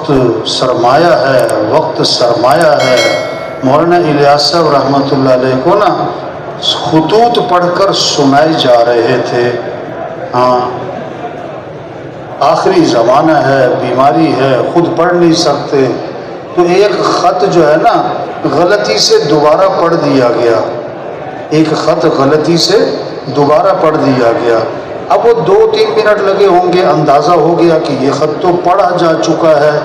وقت سرمایہ ہے، وقت سرمایہ ہے۔ مولانا الیاس صاحب رحمۃ اللہ علیہ کو نا خطوط پڑھ کر سنائے جا رہے تھے، ہاں آخری زمانہ ہے، بیماری ہے، خود پڑھ نہیں سکتے، تو ایک خط جو ہے نا غلطی سے دوبارہ پڑھ دیا گیا، ایک خط غلطی سے دوبارہ پڑھ دیا گیا۔ اب وہ 2-3 منٹ لگے ہوں گے، اندازہ ہو گیا کہ یہ خط تو پڑھا جا چکا ہے۔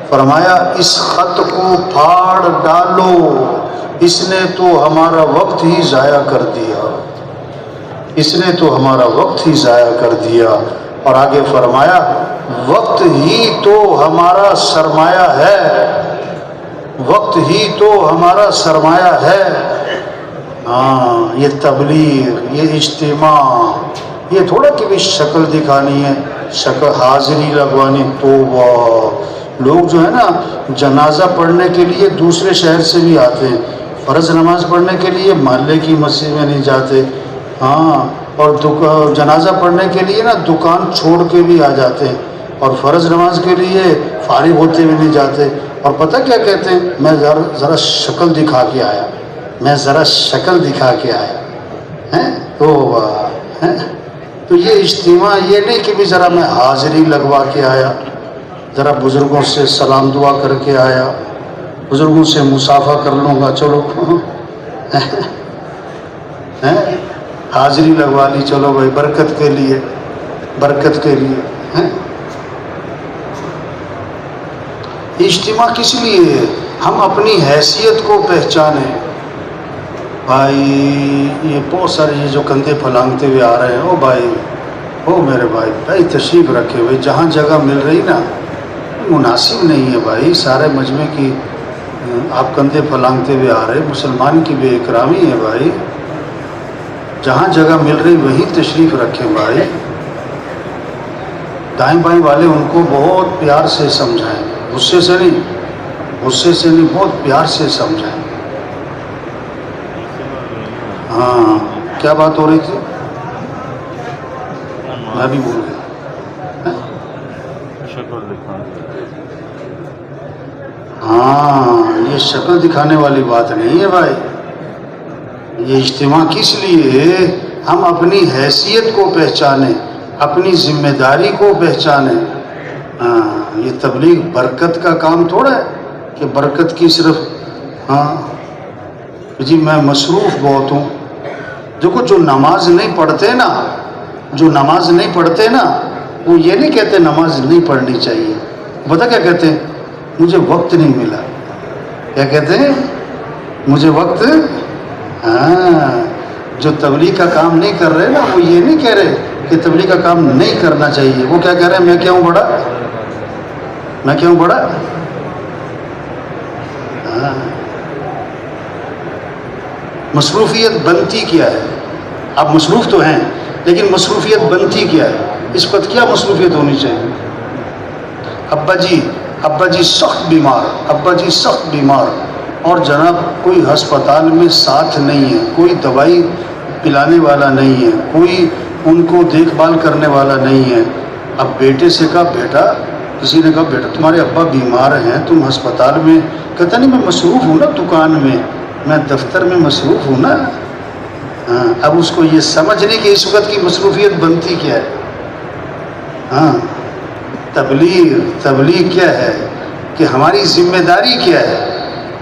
فرمایا اس خط کو پھاڑ ڈالو، اس نے تو ہمارا وقت ہی ضائع کر دیا، اس نے تو ہمارا وقت ہی ضائع کر دیا۔ اور آگے فرمایا وقت ہی تو ہمارا سرمایہ ہے، وقت ہی تو ہمارا سرمایہ ہے۔ ہاں یہ تبلیغ، یہ اجتماع، یہ تھوڑا کہ بھی شکل دکھانی ہے، شکل حاضری لگوانی۔ توبہ، لوگ جو ہے نا جنازہ پڑھنے کے لیے دوسرے شہر سے بھی آتے ہیں، فرض نماز پڑھنے کے لیے محلے کی مسجد میں نہیں جاتے، ہاں اور جنازہ پڑھنے کے لیے نا دکان چھوڑ کے بھی آ جاتے ہیں، اور فرض نماز کے لیے فارغ ہوتے ہوئے نہیں جاتے۔ اور پتہ کیا کہتے ہیں؟ میں ذرا شکل دکھا کے آیا، میں ذرا شکل دکھا کے آیا ہیں۔ تو یہ اجتماع یہ نہیں کہ بھی ذرا میں حاضری لگوا کے آیا، ذرا بزرگوں سے سلام دعا کر کے آیا، بزرگوں سے مصافحہ کر لوں گا، چلو حاضری لگوا لی، چلو بھائی برکت کے لیے، برکت کے لیے۔ اجتماع کس لیے ہے؟ ہم اپنی حیثیت کو پہچانیں۔ بھائی یہ بہت سارے یہ جو کندھے پھلانگتے ہوئے آ رہے ہیں، او بھائی، او میرے بھائی، بھائی تشریف رکھے ہوئے، جہاں جگہ مل رہی نا مناسب نہیں ہے بھائی، سارے مجمع کی آپ کندھے پھلانگتے ہوئے آ رہے، مسلمان کی بے اکرامی ہے بھائی، جہاں جگہ مل رہی وہیں تشریف رکھیں بھائی۔ دائیں بائیں والے ان کو بہت پیار سے سمجھائیں، غصے سے نہیں، غصے سے نہیں، بہت پیار سے سمجھائیں۔ ہاں کیا بات ہو رہی تھی؟ میں بھی بول گیا۔ ہاں یہ شکل دکھانے والی بات نہیں ہے بھائی، یہ اجتماع کس لیے ہے؟ ہم اپنی حیثیت کو پہچانیں، اپنی ذمہ داری کو پہچانیں۔ ہاں یہ تبلیغ برکت کا کام تھوڑا ہے کہ برکت کی صرف ہاں جی میں مصروف بہت ہوں۔ دیکھو جو نماز نہیں پڑھتے نا، جو نماز نہیں پڑھتے نا، وہ یہ نہیں کہتے نماز نہیں پڑھنی چاہیے، پتہ کیا کہتے ہیں؟ مجھے وقت نہیں ملا۔ کیا کہتے ہیں؟ مجھے وقت۔ ہاں جو تبلیغ کا کام نہیں کر رہے نا، وہ یہ نہیں کہہ رہے کہ تبلیغ کا کام نہیں کرنا چاہیے، وہ کیا کہہ رہے ہیں؟ میں کیا ہوں بڑا، میں کیا ہوں بڑا۔ ہاں مصروفیت بنتی کیا ہے؟ آپ مصروف تو ہیں لیکن مصروفیت بنتی کیا ہے؟ اس وقت کیا مصروفیت ہونی چاہیے؟ ابا جی سخت بیمار، ابا جی سخت بیمار، اور جناب کوئی ہسپتال میں ساتھ نہیں ہے، کوئی دوائی پلانے والا نہیں ہے، کوئی ان کو دیکھ بھال کرنے والا نہیں ہے۔ اب بیٹے سے کہا بیٹا، کسی نے کہا بیٹا تمہارے ابا بیمار ہیں، تم ہسپتال میں، کہتا نہیں میں مصروف ہوں نا دکان میں، میں دفتر میں مصروف ہوں نا۔ ہاں اب اس کو یہ سمجھ نہیں کہ اس وقت کی مصروفیت بنتی کیا ہے۔ ہاں تبلیغ کیا ہے کہ ہماری ذمہ داری کیا ہے،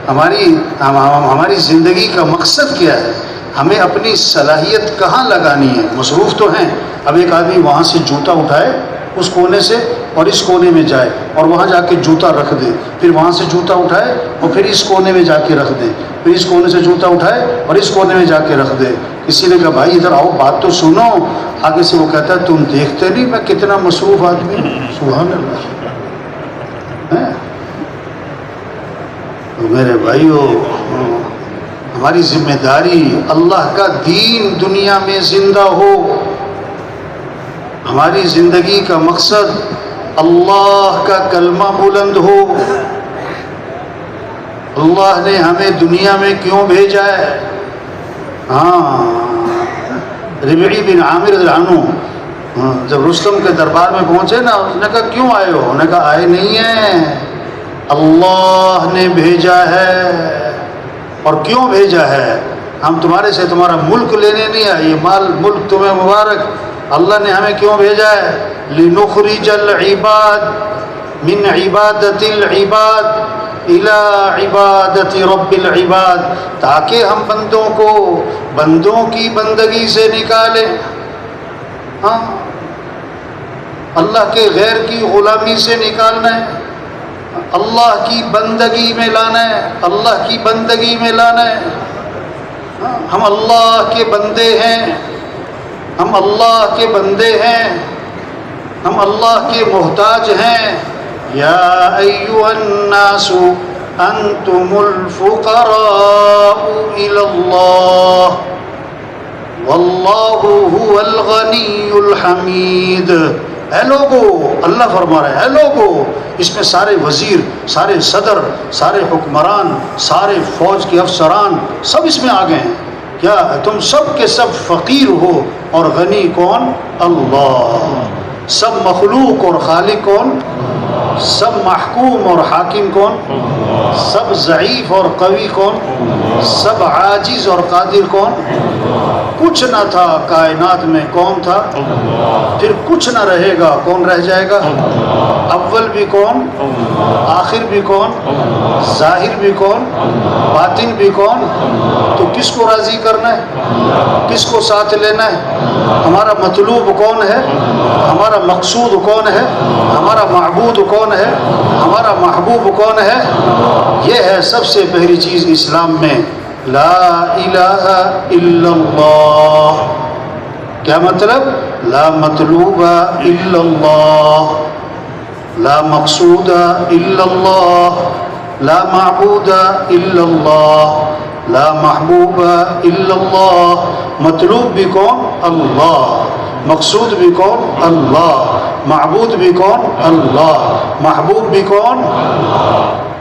ہماری زندگی کا مقصد کیا ہے، ہمیں اپنی صلاحیت کہاں لگانی ہے۔ مصروف تو ہیں، اب ایک آدمی وہاں سے جوتا اٹھائے اس کونے سے اور اس کونے میں جائے اور وہاں جا کے جوتا رکھ دے، پھر وہاں سے جوتا اٹھائے اور پھر اس کونے میں جا کے رکھ دے، پھر اس کونے سے جوتا اٹھائے اور اس کونے میں جا کے رکھ دے۔ کسی نے کہا بھائی ادھر آؤ بات تو سنو، آگے سے وہ کہتا ہے تم دیکھتے نہیں میں کتنا مصروف آدمی ہوں۔ سبحان اللہ۔ میرے بھائیو ہماری ذمہ داری اللہ کا دین دنیا میں زندہ ہو، ہماری زندگی کا مقصد اللہ کا کلمہ بلند ہو۔ اللہ نے ہمیں دنیا میں کیوں بھیجا ہے؟ ہاں ربعی بن عامر رضی اللہ عنہ جب رستم کے دربار میں پہنچے نا، اس نے کہا کیوں آئے ہو؟ انہوں نے کہا آئے نہیں ہیں، اللہ نے بھیجا ہے. اور کیوں بھیجا ہے؟ ہم تمہارے سے تمہارا ملک لینے نہیں آئے، یہ مال ملک تمہیں مبارک. اللہ نے ہمیں کیوں بھیجا ہے؟ لنخرج العباد من عبادت العباد الى عبادت رب العباد، تاکہ ہم بندوں کو بندوں کی بندگی سے نکالیں. ہاں، اللہ کے غیر کی غلامی سے نکالنا ہے، اللہ کی بندگی میں لانا ہے، اللہ کی بندگی میں لانا ہے. ہم اللہ کے بندے ہیں، ہم اللہ کے بندے ہیں، ہم اللہ کے محتاج ہیں. یا ایھا الناس انتم الفقراء الی اللہ واللہ هو الغنی الحمید. اے لوگو، اللہ فرما رہا ہے، اے لوگو، اس میں سارے وزیر، سارے صدر، سارے حکمران، سارے فوج کے افسران سب اس میں آ گئے ہیں. کیا تم سب کے سب فقیر ہو، اور غنی کون؟ اللہ. سب مخلوق اور خالق کون؟ سب محکوم اور حاکم کون؟ سب ضعیف اور قوی کون؟ سب عاجز اور قادر کون؟ کچھ نہ تھا کائنات میں، کون تھا؟ پھر کچھ نہ رہے گا، کون رہ جائے گا؟ اول بھی کون؟ آخر بھی کون؟ ظاہر بھی کون؟ باطن بھی کون؟ تو کس کو راضی کرنا ہے؟ کس کو ساتھ لینا ہے؟ ہمارا مطلوب کون ہے؟ ہمارا مقصود کون ہے؟ ہمارا معبود کون ہے؟ ہمارا محبوب کون ہے؟ یہ ہے سب سے پہلی چیز اسلام میں، لا الہ الا اللہ. کیا مطلب؟ لا مطلوب الا اللہ، لا مقصود الا اللہ، لا معبود الا اللہ، لا محبوب الا اللہ. مطلوب بھی کون؟ اللہ. مقصود بھی کون؟ اللہ. معبود بھی کون؟ اللہ. محبوب بھی کون؟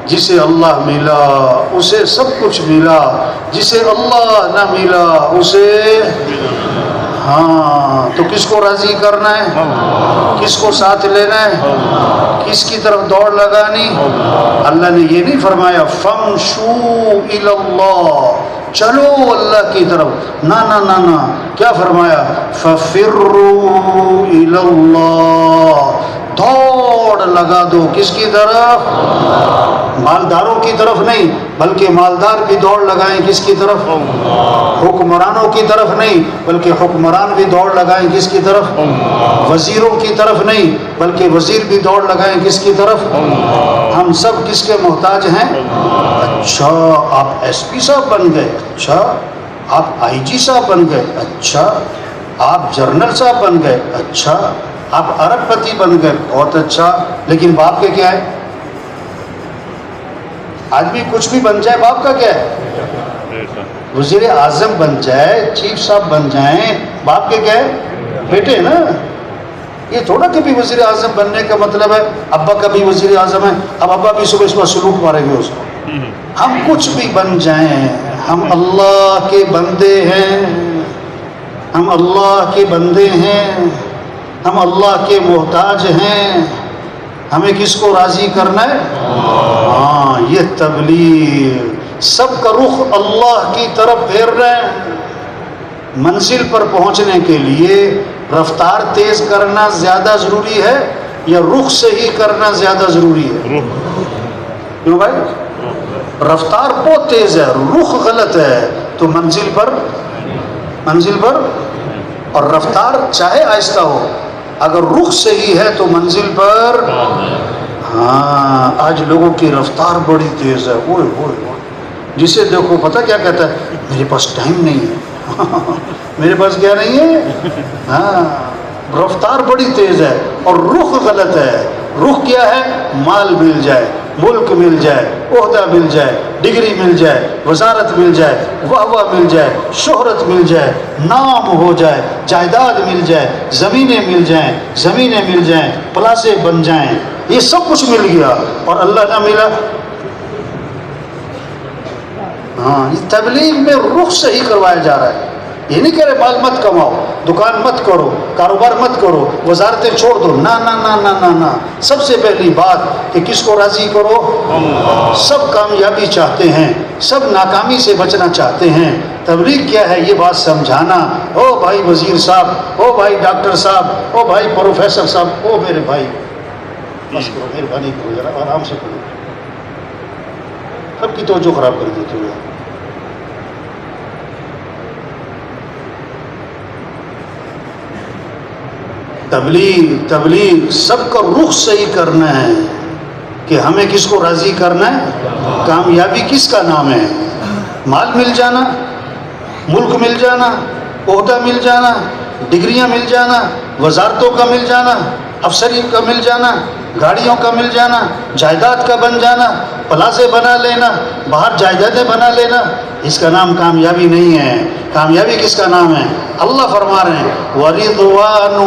جسے اللہ ملا اسے سب کچھ ملا، جسے اللہ نہ ملا اسے. ہاں، تو کس کو راضی کرنا ہے؟ کس کو ساتھ لینا ہے؟ کس کی طرف دوڑ لگانی؟ اللہ نے یہ نہیں فرمایا فَامْشُوا إِلَى اللَّهِ، چلو اللہ کی طرف. نہ نہ نہ نہ، کیا فرمایا؟ فَفِرُّوا إِلَى اللَّهِ، دوڑ لگا دو. کس کی طرف؟ مالداروں کی طرف نہیں، بلکہ مالدار بھی دوڑ لگائیں. کس کی طرف؟ حکمرانوں کی طرف نہیں، بلکہ حکمران بھی دوڑ لگائیں. کس کی طرف؟ وزیروں کی طرف نہیں، بلکہ وزیر بھی دوڑ لگائیں. کس کی طرف؟ ہم سب کس کے محتاج ہیں؟ اچھا، آپ ایس پی صاحب بن گئے، اچھا آپ آئی جی صاحب بن گئے، اچھا آپ جنرل صاحب بن گئے، اچھا آپ ارب پتی بن گئے، بہت اچھا. لیکن باپ کے کیا ہے؟ آدمی کچھ بھی بن جائے، باپ کا کیا ہے؟ وزیر اعظم بن جائے، چیف صاحب بن جائیں، باپ کے کیا ہے؟ بیٹے نا. یہ تھوڑا کہ بھی وزیر اعظم بننے کا مطلب ہے ابا کا بھی وزیر اعظم ہے، اب ابا بھی صبح سلوک ماریں گے اس کو. ہم کچھ بھی بن جائیں، ہم اللہ کے بندے ہیں، ہم اللہ کے بندے ہیں، ہم اللہ کے محتاج ہیں. ہمیں کس کو راضی کرنا ہے؟ ہاں، یہ تبلیغ. سب کا رخ اللہ کی طرف پھیر رہے ہیں. منزل پر پہنچنے کے لیے رفتار تیز کرنا زیادہ ضروری ہے یا رخ صحیح کرنا زیادہ ضروری ہے؟ کیوں بھائی؟ رفتار بہت تیز ہے، رخ غلط ہے تو منزل پر اور رفتار چاہے آہستہ ہو، اگر رخ صحیح ہے تو منزل پر. ہاں، آج لوگوں کی رفتار بڑی تیز ہے. اوئے اوئے اوئے، جسے دیکھو پتہ کیا کہتا ہے؟ میرے پاس ٹائم نہیں ہے. میرے پاس کیا نہیں ہے؟ ہاں، رفتار بڑی تیز ہے اور رخ غلط ہے. رخ کیا ہے؟ مال مل جائے، ملک مل جائے، عہدہ مل جائے، ڈگری مل جائے، وزارت مل جائے، واہ مل جائے، شہرت مل جائے، نام ہو جائے، جائیداد مل جائے، زمینیں مل جائیں، پلازے بن جائیں. یہ سب کچھ مل گیا اور اللہ نہ ملا. ہاں، یہ تبلیغ میں رخ صحیح کروایا جا رہا ہے. یہ نہیں کہہ رہے مال مت کماؤ، دکان مت کرو، کاروبار مت کرو، وزارتیں چھوڑ دو، نہ نہ نہ نہ نہ نہ، سب سے پہلی بات کہ کس کو راضی کرو؟ سب کامیابی چاہتے ہیں، سب ناکامی سے بچنا چاہتے ہیں۔ تبلیغ کیا ہے؟ یہ بات سمجھانا، او بھائی وزیر صاحب، او بھائی ڈاکٹر صاحب، او بھائی پروفیسر صاحب، او میرے بھائی بس کرو، مہربانی کرو، ذرا آرام سے کرو، سب کی توجہ خراب کر دیتے ہو۔ تبلیغ سب کا رخ صحیح کرنا ہے کہ ہمیں کس کو راضی کرنا ہے۔ کامیابی کس کا نام ہے؟ مال مل جانا، ملک مل جانا، عہدہ مل جانا، ڈگریاں مل جانا، وزارتوں کا مل جانا، افسری کا مل جانا، گاڑیوں کا مل جانا، جائیداد کا بن جانا، پلازے بنا لینا، باہر جائیدادیں بنا لینا، اس کا نام کامیابی نہیں ہے۔ کامیابی کس کا نام ہے؟ اللہ فرما رہے ہیں وَرِضْوَانٌ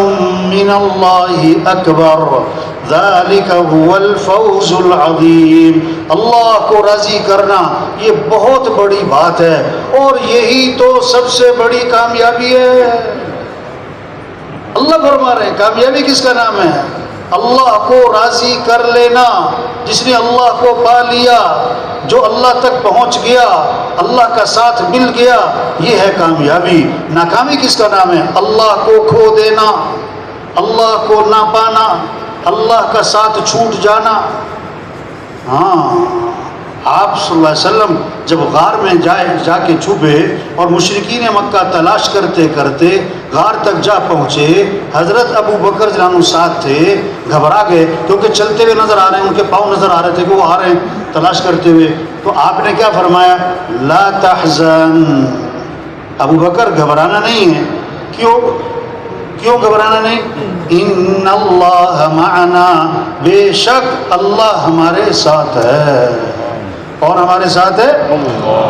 مِّنَ اللَّهِ أَكْبَرُ ذَلِكَ هُوَ الْفَوْزُ الْعَظِيمُ۔ اللہ کو راضی کرنا یہ بہت بڑی بات ہے، اور یہی تو سب سے بڑی کامیابی ہے۔ اللہ فرما رہے ہیں کامیابی کس کا نام ہے؟ اللہ کو راضی کر لینا۔ جس نے اللہ کو پا لیا، جو اللہ تک پہنچ گیا، اللہ کا ساتھ مل گیا، یہ ہے کامیابی۔ ناکامی کس کا نام ہے؟ اللہ کو کھو دینا، اللہ کو نہ پانا، اللہ کا ساتھ چھوٹ جانا۔ ہاں، آپ صلی اللہ علیہ وسلم جب غار میں جا کے چھپے اور مشرکین مکہ تلاش کرتے کرتے غار تک جا پہنچے، حضرت ابو بکر رضی اللہ عنہ ساتھ تھے، گھبرا گئے کیونکہ چلتے ہوئے نظر آ رہے ہیں، ان کے پاؤں نظر آ رہے تھے کہ وہ آ رہے ہیں تلاش کرتے ہوئے۔ تو آپ نے کیا فرمایا؟ لا تحزن، ابو بکر گھبرانا نہیں ہے۔ کیوں گھبرانا نہیں؟ ان اللہ معنا، بے شک اللہ ہمارے ساتھ ہے۔ اور ہمارے ساتھ ہے؟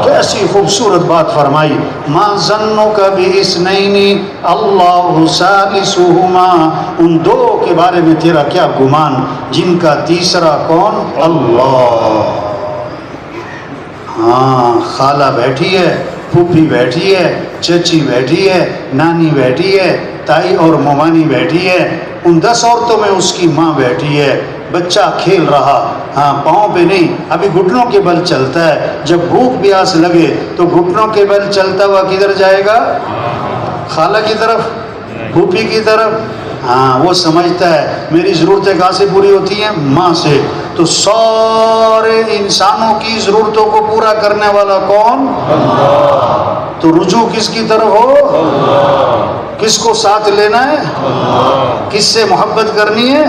کیسی خوبصورت بات فرمائی، ما ظنک باثنین اللہ ثالثہما، ان دو کے بارے میں تیرا کیا گمان جن کا تیسرا کون؟ اللہ۔ ہاں، خالہ بیٹھی ہے، پھوپھی بیٹھی ہے، چچی بیٹھی ہے، نانی بیٹھی ہے، تائی اور ممانی بیٹھی ہے، ان 10 عورتوں میں اس کی ماں بیٹھی ہے، بچہ کھیل رہا، ہاں پاؤں پہ نہیں، ابھی گھٹنوں کے بل چلتا ہے، جب بھوک پیاس لگے تو گھٹنوں کے بل چلتا ہوا کدھر جائے گا؟ خالہ کی طرف، پھوپھی کی طرف۔ ہاں، وہ سمجھتا ہے میری ضرورتیں کہاں سے پوری ہوتی ہیں؟ ماں سے۔ تو سارے انسانوں کی ضرورتوں کو پورا کرنے والا کون؟ اللہ۔ تو رجوع کس کی طرف ہو؟ کس کو ساتھ لینا ہے؟ کس سے محبت کرنی ہے؟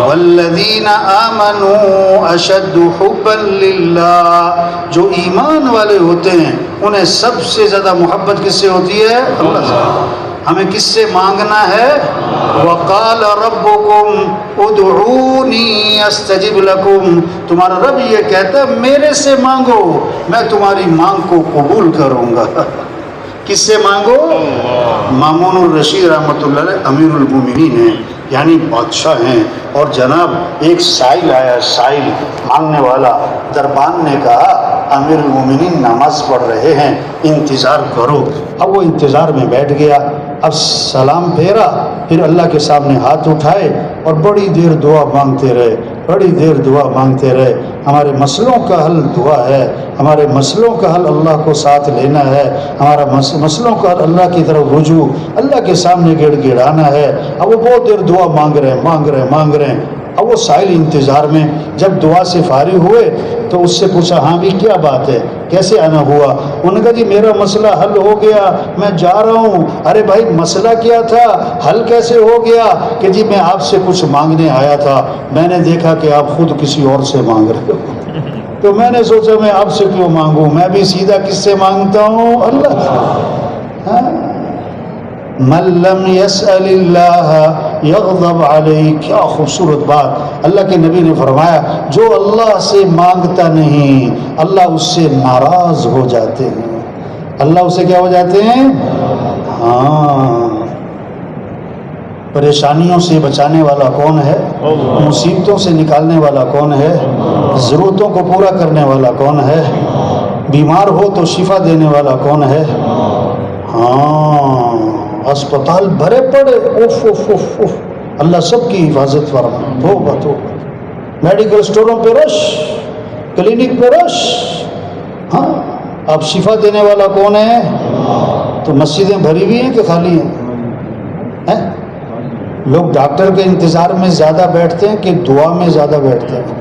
والذین آمنوا اشد حبا للہ، جو ایمان والے ہوتے ہیں انہیں سب سے زیادہ محبت کس سے ہوتی ہے؟ اللہ سے۔ ہمیں کس سے مانگنا ہے؟ وقال ربکم ادعونی استجب لکم، تمہارا رب یہ کہتا ہے میرے سے مانگو، میں تمہاری مانگ کو قبول کروں گا۔ کس سے مانگو؟ مامون الرشید رحمۃ اللہ علیہ امیر المومنین ہیں، یعنی بادشاہ ہیں، اور جناب ایک سائل آیا، سائل مانگنے والا، دربان نے کہا امیر المومنین نماز پڑھ رہے ہیں، انتظار کرو۔ اب وہ انتظار میں بیٹھ گیا، اب سلام پھیرا، پھر اللہ کے سامنے ہاتھ اٹھائے اور بڑی دیر دعا مانگتے رہے، بڑی دیر دعا مانگتے رہے۔ ہمارے مسئلوں کا حل دعا ہے، ہمارے مسئلوں کا حل اللہ کو ساتھ لینا ہے، ہمارا مسئلوں کا حل اللہ کی طرف رجوع، اللہ کے سامنے گڑ گڑانا ہے۔ اب وہ بہت دیر دعا مانگ رہے ہیں۔ اب وہ سائل انتظار میں جب دعا سے فارغ ہوئے تو اس سے پوچھا ہاں بھی کیا بات ہے، کیسے آنا ہوا؟ انہوں نے کہا جی میرا مسئلہ حل ہو گیا، میں جا رہا ہوں۔ ارے بھائی مسئلہ کیا تھا، حل کیسے ہو گیا؟ کہ جی میں آپ سے کچھ مانگنے آیا تھا، میں نے دیکھا کہ آپ خود کسی اور سے مانگ رہے ہو، تو میں نے سوچا میں آپ سے کیوں مانگوں، میں بھی سیدھا کس سے مانگتا ہوں؟ اللہ سے۔ من لم يسأل اللہ یغضب علیہ، کیا خوبصورت بات اللہ کے نبی نے فرمایا، جو اللہ سے مانگتا نہیں اللہ اس سے ناراض ہو جاتے ہیں۔ اللہ اس سے کیا ہو جاتے ہیں؟ ہاں۔ پریشانیوں سے بچانے والا کون ہے؟ مصیبتوں سے نکالنے والا کون ہے؟ ضرورتوں کو پورا کرنے والا کون ہے؟ بیمار ہو تو شفا دینے والا کون ہے؟ ہاں، ہسپتال بھرے پڑے، اف اف اف اف، اللہ سب کی حفاظت فرمائے۔ توبہ توبہ، میڈیکل سٹوروں پہ رش، کلینک پہ رش۔ ہاں، اب شفا دینے والا کون ہے؟ تو مسجدیں بھری ہوئی ہیں کہ خالی ہیں؟ لوگ ڈاکٹر کے انتظار میں زیادہ بیٹھتے ہیں کہ دعا میں زیادہ بیٹھتے ہیں؟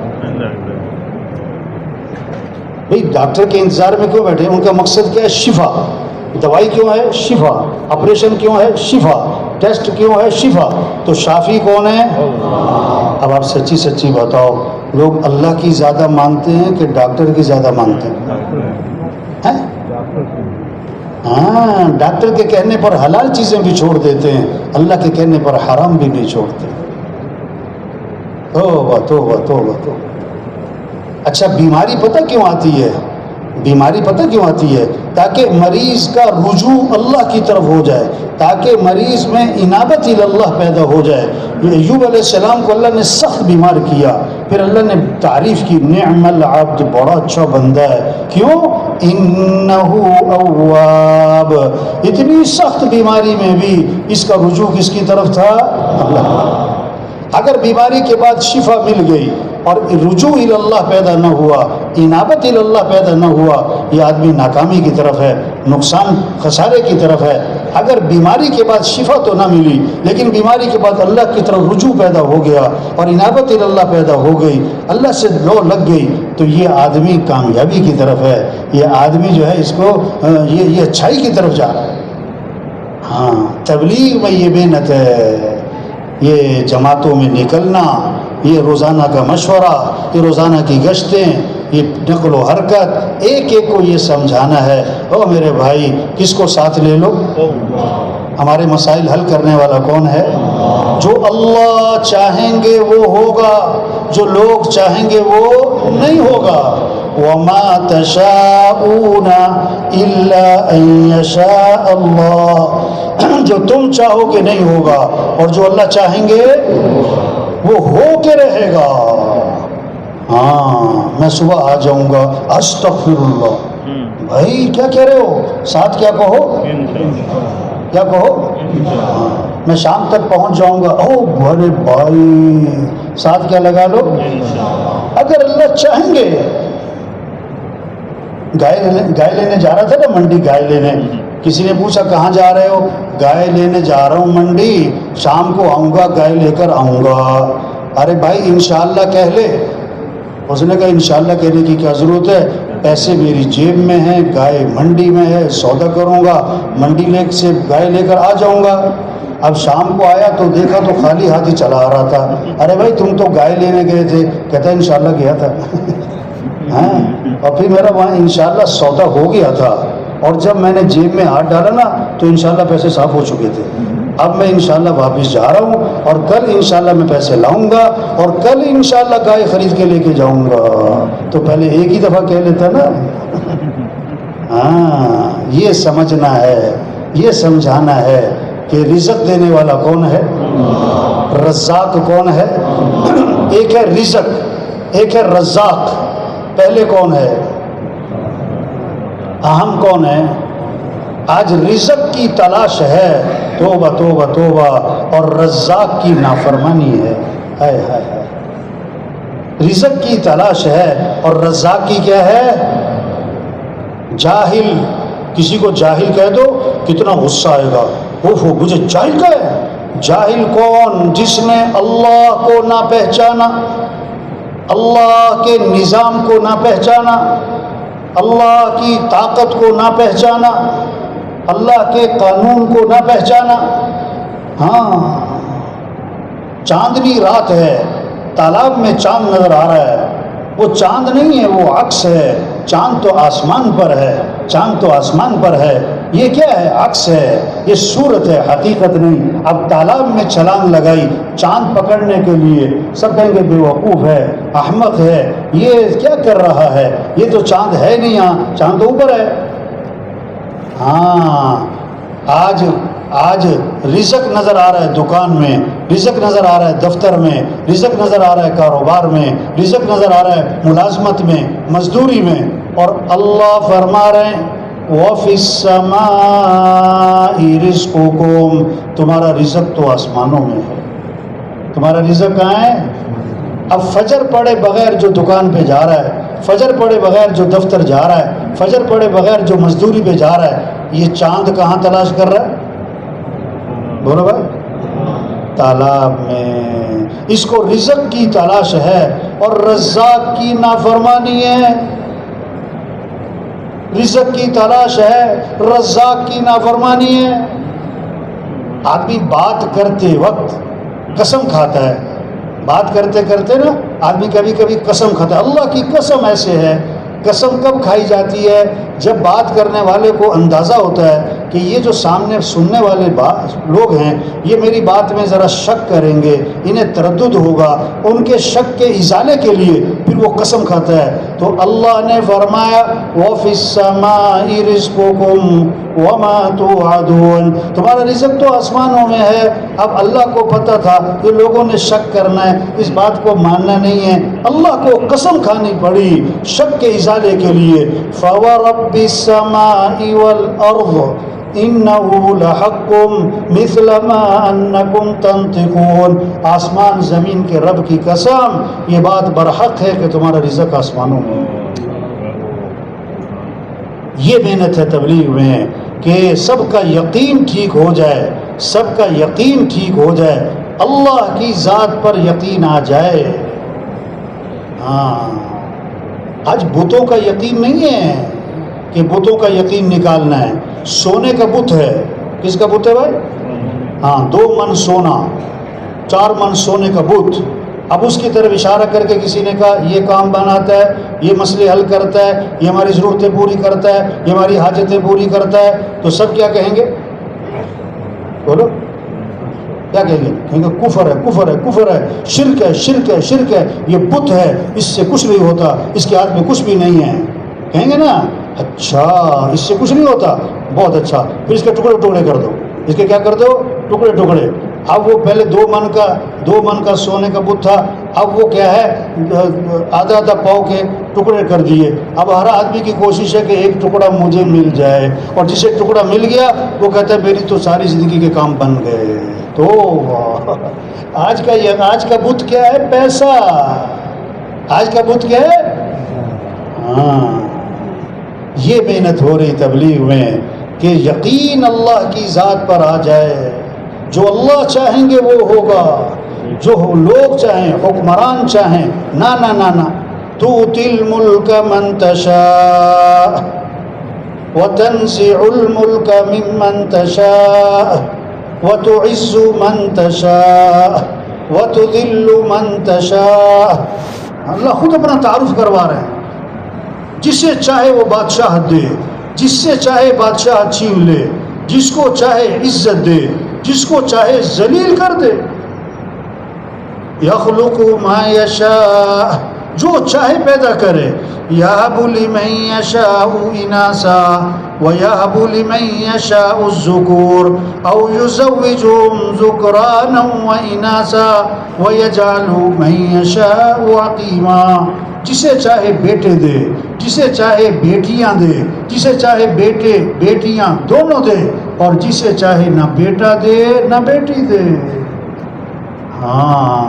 بھئی ڈاکٹر کے انتظار میں کیوں بیٹھے ہیں؟ ان کا مقصد کیا ہے؟ شفا۔ دوائی کیوں ہے؟ شفا۔ آپریشن کیوں ہے؟ شفا۔ ٹیسٹ کیوں ہے؟ شفا۔ تو شافی کون ہے؟ اب آپ سچی سچی بتاؤ، لوگ اللہ کی زیادہ مانتے ہیں کہ ڈاکٹر کی زیادہ مانتے ہیں؟ ہاں، ڈاکٹر کے کہنے پر حلال چیزیں بھی چھوڑ دیتے ہیں، اللہ کے کہنے پر حرام بھی نہیں چھوڑتے۔ توبہ توبہ توبہ توبہ۔ اچھا، بیماری پتہ کیوں آتی ہے؟ بیماری پتہ کیوں آتی ہے؟ تاکہ مریض کا رجوع اللہ کی طرف ہو جائے، تاکہ مریض میں انابت اللہ پیدا ہو جائے۔ ایوب علیہ السلام کو اللہ نے سخت بیمار کیا، پھر اللہ نے تعریف کی، نعم العبد، بڑا اچھا بندہ ہے۔ کیوں؟ انہو اواب، اتنی سخت بیماری میں بھی اس کا رجوع کس کی طرف تھا؟ اللہ۔ اگر بیماری کے بعد شفا مل گئی اور رجوع اللہ پیدا نہ ہوا، انابت اللہ پیدا نہ ہوا، یہ آدمی ناکامی کی طرف ہے، نقصان خسارے کی طرف ہے۔ اگر بیماری کے بعد شفا تو نہ ملی، لیکن بیماری کے بعد اللہ کی طرف رجوع پیدا ہو گیا اور انابت اللہ پیدا ہو گئی، اللہ سے لو لگ گئی، تو یہ آدمی کامیابی کی طرف ہے، یہ آدمی جو ہے اس کو یہ اچھائی کی طرف جا رہا ہے۔ ہاں، تبلیغ میں یہ محنت ہے، یہ جماعتوں میں نکلنا، یہ روزانہ کا مشورہ، یہ روزانہ کی گشتیں، یہ نقل و حرکت، ایک ایک کو یہ سمجھانا ہے، او میرے بھائی کس کو ساتھ لے لو؟ ہمارے مسائل حل کرنے والا کون ہے؟ جو اللہ چاہیں گے وہ ہوگا، جو لوگ چاہیں گے وہ نہیں ہوگا۔ وَمَا تَشَاءُونَ إِلَّا أَن يَشَاءَ اللَّهُ، جو تم چاہو گے نہیں ہوگا، اور جو اللہ چاہیں گے وہ ہو کے رہے گا۔ ہاں، میں صبح آ جاؤں گا، استغفر اللہ۔ بھائی کیا کہہ رہے ہو؟ ساتھ کیا کہو؟ کیا کہو؟ میں شام تک پہنچ جاؤں گا۔ او بڑے بھائی، ساتھ کیا لگا لو؟ اگر اللہ چاہیں گے۔ گائے لینے جا رہا تھا نا منڈی، گائے لینے، کسی نے پوچھا کہاں جا رہے ہو؟ گائے لینے جا رہا ہوں منڈی، شام کو آؤں گا، گائے لے کر آؤں گا۔ ارے بھائی انشاءاللہ کہہ لے۔ اس نے کہا انشاءاللہ کہنے کی کیا ضرورت ہے، پیسے میری جیب میں ہیں، گائے منڈی میں ہے، سودا کروں گا، منڈی سے گائے لے کر آ جاؤں گا۔ اب شام کو آیا تو دیکھا تو خالی ہاتھ ہی چلا آ رہا تھا۔ ارے بھائی تم تو گائے لینے گئے تھے، کہتا ہے انشاءاللہ گیا تھا۔ ہاں، اور پھر میرا وہاں انشاءاللہ سودا ہو گیا تھا، اور جب میں نے جیب میں ہاتھ ڈالا نا تو انشاءاللہ پیسے صاف ہو چکے تھے۔ اب میں انشاءاللہ واپس جا رہا ہوں، اور کل انشاءاللہ میں پیسے لاؤں گا، اور کل انشاءاللہ گائے خرید کے لے کے جاؤں گا۔ تو پہلے ایک ہی دفعہ کہہ لیتا نا۔ ہاں، یہ سمجھنا ہے، یہ سمجھانا ہے کہ رزق دینے والا کون ہے، رزاق کون ہے۔ ایک ہے رزق، ایک ہے رزاق۔ پہلے کون ہے؟ اہم کون ہے؟ آج رزق کی تلاش ہے، توبہ توبہ توبہ، اور رزاق کی نافرمانی ہے۔ ہائے ہائے ہائے، رزق کی تلاش ہے اور رزاق کی کیا ہے؟ جاہل۔ کسی کو جاہل کہہ دو کتنا غصہ آئے گا، اوف مجھے جاہل کہے۔ جاہل کون؟ جس نے اللہ کو نہ پہچانا، اللہ کے نظام کو نہ پہچانا، اللہ کی طاقت کو نہ پہچانا، اللہ کے قانون کو نہ پہچانا۔ ہاں، چاندنی رات ہے، تالاب میں چاند نظر آ رہا ہے، وہ چاند نہیں ہے، وہ عکس ہے۔ چاند تو آسمان پر ہے، چاند تو آسمان پر ہے، یہ کیا ہے؟ عکس ہے، یہ صورت ہے، حقیقت نہیں۔ اب تالاب میں چھلانگ لگائی چاند پکڑنے کے لیے، سب کہیں گے بے وقوف ہے، احمق ہے، یہ کیا کر رہا ہے، یہ تو چاند ہے نہیں، یہاں چاند تو اوپر ہے۔ ہاں، آج رزق نظر آ رہا ہے دکان میں، رزق نظر آ رہا ہے دفتر میں، رزق نظر آ رہا ہے کاروبار میں، رزق نظر آ رہا ہے ملازمت میں، مزدوری میں، اور اللہ فرما رہے ہیں وَفِي السَّمَاءِ رِزْقُكُمْ، تمہارا رزق تو آسمانوں میں ہے. تمہارا رزق کہاں ہے؟ اب فجر پڑھے بغیر جو دکان پہ جا رہا ہے، فجر پڑھے بغیر جو دفتر جا رہا ہے، فجر پڑھے بغیر جو مزدوری پہ جا رہا ہے، یہ چاند کہاں تلاش کر رہا ہے؟ بولو بھائی، تالاب میں. اس کو رزق کی تلاش ہے اور رزاق کی نافرمانی ہے. رزق کی تلاش ہے، رزاق کی نافرمانی ہے. آدمی بات کرتے وقت قسم کھاتا ہے، بات کرتے کرتے نا آدمی کبھی کبھی قسم کھاتا ہے. اللہ کی قسم ایسے ہے. قسم کب کھائی جاتی ہے؟ جب بات کرنے والے کو اندازہ ہوتا ہے کہ یہ جو سامنے سننے والے لوگ ہیں یہ میری بات میں ذرا شک کریں گے، انہیں تردد ہوگا، ان کے شک کے ازالے کے لیے پھر وہ قسم کھاتا ہے. تو اللہ نے فرمایا وَفِي السَّمَاءِ رِزْقُكُمْ وَمَا تُوعَدُونَ، تمہارا رزق تو آسمانوں میں ہے. اب اللہ کو پتہ تھا کہ لوگوں نے شک کرنا ہے، اس بات کو ماننا نہیں ہے، اللہ کو قسم کھانی پڑی شک کے ازالے کے لیے. فَوَرَبِّ السَّمَاءِ وَالْأَرْضِ إِنَّهُ لَحَقٌّ مِثْلَ مَا أَنَّكُمْ تَنطِقُونَ، آسمان زمین کے رب کی قسم یہ بات برحق ہے کہ تمہارا رزق آسمانوں میں. یہ محنت ہے تبلیغ میں کہ سب کا یقین ٹھیک ہو جائے، سب کا یقین ٹھیک ہو جائے، اللہ کی ذات پر یقین آ جائے. ہاں، آج بتوں کا یقین نہیں ہے کہ بتوں کا یقین نکالنا ہے. سونے کا بت ہے. کس کا بت ہے بھائی؟ ہاں، 2 من سونا، 4 من سونے کا بت. اب اس کی طرف اشارہ کر کے کسی نے کہا یہ کام بناتا ہے، یہ مسئلے حل کرتا ہے، یہ ہماری ضرورتیں پوری کرتا ہے، یہ ہماری حاجتیں پوری کرتا ہے، تو سب کیا کہیں گے؟ بولو کیا کہیں گے؟ کہیں گے کفر ہے، کفر ہے، کفر ہے، شرک ہے، شرک ہے، شرک ہے، یہ بت ہے، اس سے کچھ نہیں ہوتا، اس کے ہاتھ میں کچھ بھی نہیں ہے. کہیں گے نا؟ اچھا اس سے کچھ نہیں ہوتا، بہت اچھا، پھر اس کے ٹکڑے ٹکڑے کر دو. اس کے کیا کر دو؟ ٹکڑے ٹکڑے. اب وہ پہلے 2 من کا سونے کا بت تھا، اب وہ کیا ہے آدھا آدھا پاؤ کے ٹکڑے کر دیے. اب ہر آدمی کی کوشش ہے کہ ایک ٹکڑا مجھے مل جائے، اور جسے ٹکڑا مل گیا وہ کہتا ہے میری تو ساری زندگی کے کام بن گئے. تو آج کا بت کیا ہے؟ پیسہ. آج کا بت کیا ہے؟ ہاں، یہ محنت ہو رہی تبلیغ میں کہ یقین اللہ کی ذات پر آ جائے. جو اللہ چاہیں گے وہ ہوگا، جو لوگ چاہیں، حکمران چاہیں. نہ نہ نہ نہ، تؤتی الملک من تشاء وتنزع الملک ممن تشاء وتعز من تشاء وتذل من تشاء. اللہ خود اپنا تعارف کروا رہے ہیں. جسے چاہے وہ بادشاہ دے، جس سے چاہے بادشاہ چھین لے، جس کو چاہے عزت دے، جس کو چاہے ذلیل کر دے. یخلق ما یشاء، جو چاہے پیدا کرے. یہب لمن یشاء اناثا ویہب لمن یشاء الذکور او یزوجہم ذکرانا واناثا ویجعل من یشاء عقیما. جسے چاہے بیٹے دے، جسے چاہے بیٹیاں دے، جسے چاہے بیٹے بیٹیاں دونوں دے، اور جسے چاہے نہ بیٹا دے نہ بیٹی دے. ہاں،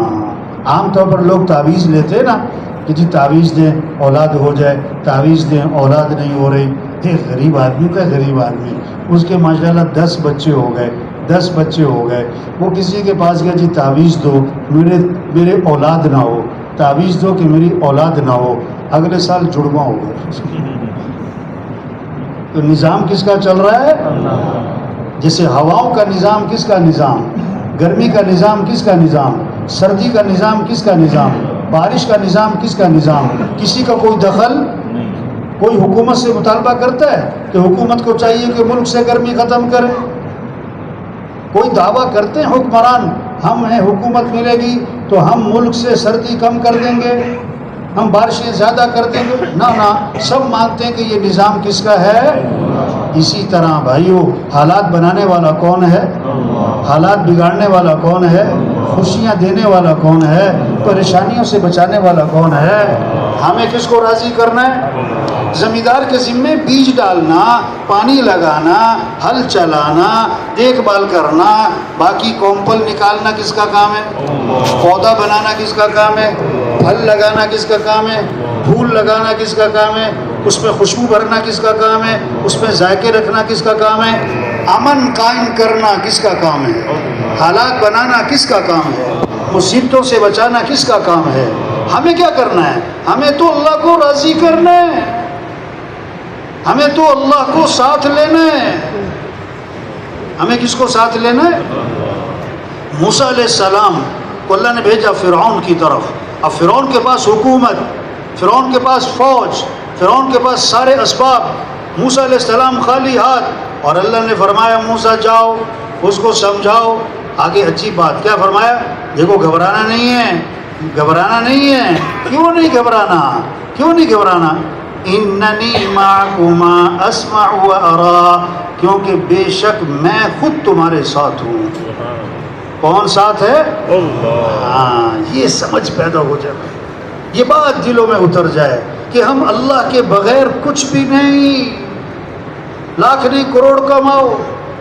عام طور پر لوگ تعویذ لیتے نا کہ جی تعویذ دیں اولاد ہو جائے، تعویذ دیں اولاد نہیں ہو رہی. ایک غریب آدمی تھا، غریب آدمی، اس کے ماشاءاللہ 10 بچے ہو گئے، 10 بچے ہو گئے. وہ کسی کے پاس گیا جی تعویذ دو میرے اولاد نہ ہو، تعویذ دو کہ میری اولاد نہ ہو. اگلے سال جڑواں ہو گئے. تو نظام کس کا چل رہا ہے؟ جیسے ہواؤں کا نظام کس کا نظام، گرمی کا نظام کس کا نظام، سردی کا نظام کس کا نظام، بارش کا نظام کس کا نظام. کسی کا کوئی دخل؟ کوئی حکومت سے مطالبہ کرتا ہے کہ حکومت کو چاہیے کہ ملک سے گرمی ختم کرے؟ کوئی دعویٰ کرتے ہیں حکمران ہم ہیں، حکومت ملے گی تو ہم ملک سے سردی کم کر دیں گے، ہم بارشیں زیادہ کر دیں گے؟ نہ نہ، سب مانتے ہیں کہ یہ نظام کس کا ہے. اسی طرح بھائیو، حالات بنانے والا کون ہے؟ حالات بگاڑنے والا کون ہے؟ خوشیاں دینے والا کون ہے؟ پریشانیوں سے بچانے والا کون ہے؟ ہمیں کس کو راضی کرنا ہے؟ زمیندار کے ذمے بیج ڈالنا، پانی لگانا، ہل چلانا، دیکھ بھال کرنا، باقی کومپل نکالنا کس کا کام ہے؟ پودا بنانا کس کا کام ہے؟ پھل لگانا کس کا کام ہے؟ پھول لگانا کس کا کام ہے؟ اس میں خوشبو بھرنا کس کا کام ہے؟ اس میں ذائقے رکھنا کس کا کام ہے؟ امن قائم کرنا کس کا کام ہے؟ حالات بنانا کس کا کام ہے؟ مصیبتوں سے بچانا کس کا کام ہے؟ ہمیں کیا کرنا ہے؟ ہمیں تو اللہ کو راضی کرنا ہے، ہمیں تو اللہ کو ساتھ لینا ہے۔ ہمیں کس کو ساتھ لینا ہے؟ موسیٰ علیہ السلام کو اللہ نے بھیجا فرعون کی طرف۔ اب فرعون کے پاس حکومت، فرعون کے پاس فوج، فرعون کے پاس سارے اسباب، موسیٰ علیہ السلام خالی ہاتھ، اور اللہ نے فرمایا موسیٰ جاؤ اس کو سمجھاؤ۔ آگے اچھی بات کیا فرمایا؟ دیکھو گھبرانا نہیں ہے، گھبرانا نہیں ہے۔ کیوں نہیں گھبرانا؟ کیوں نہیں گھبرانا؟ اننی معکما اسمع و ارا، کیونکہ بے شک میں خود تمہارے ساتھ ہوں۔ کون ساتھ ہے؟ ہاں، یہ سمجھ پیدا ہو جائے، یہ بات دلوں میں اتر جائے کہ ہم اللہ کے بغیر کچھ بھی نہیں۔ لاکھ نہیں کروڑ کماؤ،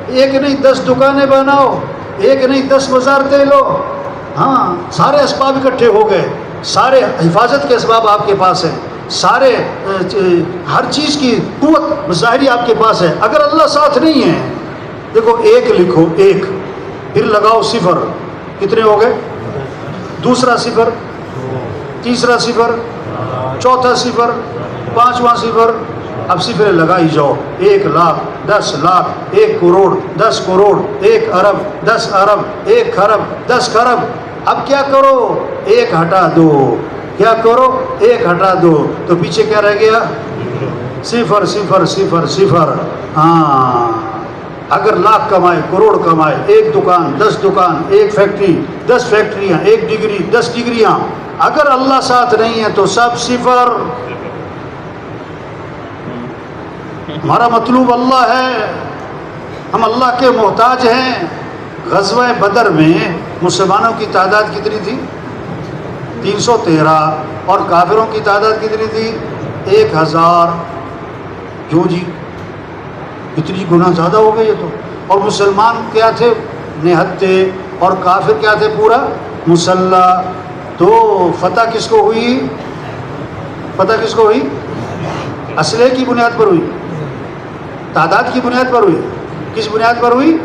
ایک نہیں 10 دکانیں بناؤ، ایک نہیں 10 وزارتیں لو، ہاں سارے اسباب اکٹھے ہو گئے، سارے حفاظت کے اسباب آپ کے پاس ہیں، سارے ہر چیز کی قوت ظاہری آپ کے پاس ہے، اگر اللہ ساتھ نہیں ہے، دیکھو ایک لکھو، ایک پھر لگاؤ صفر، کتنے ہو گئے؟ دوسرا صفر، تیسرا صفر، چوتھا صفر، پانچواں صفر، اب صفر لگائی جاؤ، 1 لاکھ، 10 لاکھ، 1 کروڑ، 10 کروڑ، 1 ارب، 10 ارب، 1 خرب، 10 خرب۔ اب کیا کرو؟ 1 ہٹا دو، کیا کرو؟ 1 ہٹا دو، تو پیچھے کیا رہ گیا؟ صفر صفر صفر صفر۔ ہاں، اگر لاکھ کمائے، کروڑ کمائے، 1 دکان، 10 دکان، 1 فیکٹری، 10 فیکٹریاں، 1 ڈگری، 10 ڈگریاں، اگر اللہ ساتھ نہیں ہے تو سب صفر۔ ہمارا مطلوب اللہ ہے، ہم اللہ کے محتاج ہیں۔ غزوہ بدر میں مسلمانوں کی تعداد کتنی تھی؟ 313، اور کافروں کی تعداد کتنی تھی؟ 1000۔ کیوں جی؟ اتنی گناہ زیادہ ہو گئی ہے تو۔ اور مسلمان کیا تھے؟ نہتے، اور کافر کیا تھے؟ پورا مسلح۔ تو فتح کس کو ہوئی؟ فتح کس کو ہوئی؟ اسلحے کی بنیاد پر ہوئی، تعداد کی بنیاد پر ہوئی، کس بنیاد پر ہوئی؟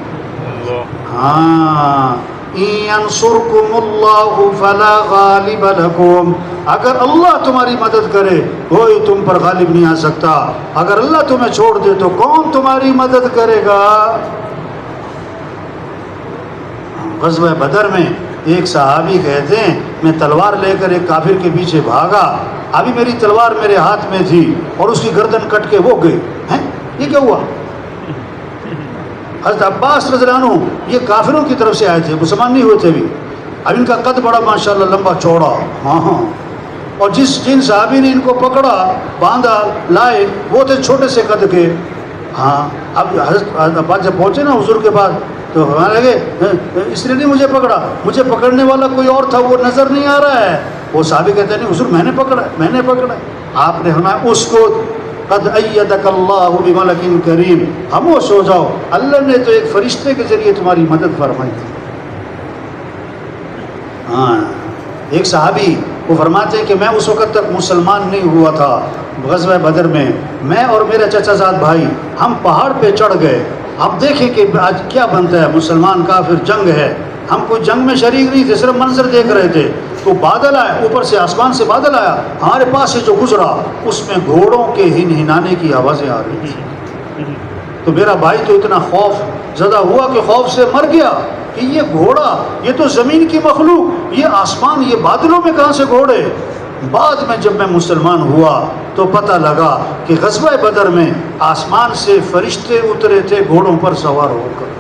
ہاں، يَنْصُرْكُمُ اللَّهُ فَلَا غَالِبَ لَكُمْ، اگر اللہ تمہاری مدد کرے کوئی تم پر غالب نہیں آ سکتا، اگر اللہ تمہیں چھوڑ دے تو کون تمہاری مدد کرے گا؟ غزوہ بدر میں ایک صحابی کہتے ہیں میں تلوار لے کر ایک کافر کے پیچھے بھاگا، ابھی میری تلوار میرے ہاتھ میں تھی اور اس کی گردن کٹ کے وہ گئی۔ ہیں یہ کیا ہوا؟ حضرت عباس رضی اللہ عنہ یہ کافروں کی طرف سے آئے تھے، مسلمان نہیں ہوئے تھے ابھی، اب ان کا قد بڑا ماشاءاللہ لمبا چوڑا، ہاں، اور جن صحابی نے ان کو پکڑا باندھا لائے وہ تھے چھوٹے سے قد کے، ہاں۔ اب حضرت عباس جب پہنچے نا حضور کے پاس تو ہمارے لگے اس نے نہیں مجھے پکڑا، مجھے پکڑنے والا کوئی اور تھا، وہ نظر نہیں آ رہا ہے۔ وہ صحابی کہتے ہیں نہیں حضور میں نے پکڑا، میں نے پکڑا۔ آپ نے فرمایا اس کو قد ایدک اللہ بملک کریم، خاموش ہو جاؤ، اللہ نے تو ایک فرشتے کے ذریعے تمہاری مدد فرمائی تھی۔ ہاں، ایک صحابی وہ فرماتے ہیں کہ میں اس وقت تک مسلمان نہیں ہوا تھا، غزوہ بدر میں اور میرا چچا زاد بھائی ہم پہاڑ پہ چڑھ گئے، اب دیکھیں کہ آج کیا بنتا ہے، مسلمان کافر جنگ ہے، ہم کوئی جنگ میں شریک نہیں تھے، صرف منظر دیکھ رہے تھے، تو بادل آئے، اوپر سے آسمان سے بادل آیا، ہمارے پاس سے جو گزرا اس میں گھوڑوں کے ہنہنانے کی آوازیں آ رہی تھی، تو میرا بھائی تو اتنا خوف زدہ ہوا کہ خوف سے مر گیا کہ یہ گھوڑا، یہ تو زمین کی مخلوق، یہ آسمان، یہ بادلوں میں کہاں سے گھوڑے؟ بعد میں جب میں مسلمان ہوا تو پتہ لگا کہ غزوہ بدر میں آسمان سے فرشتے اترے تھے گھوڑوں پر سوار ہو کر۔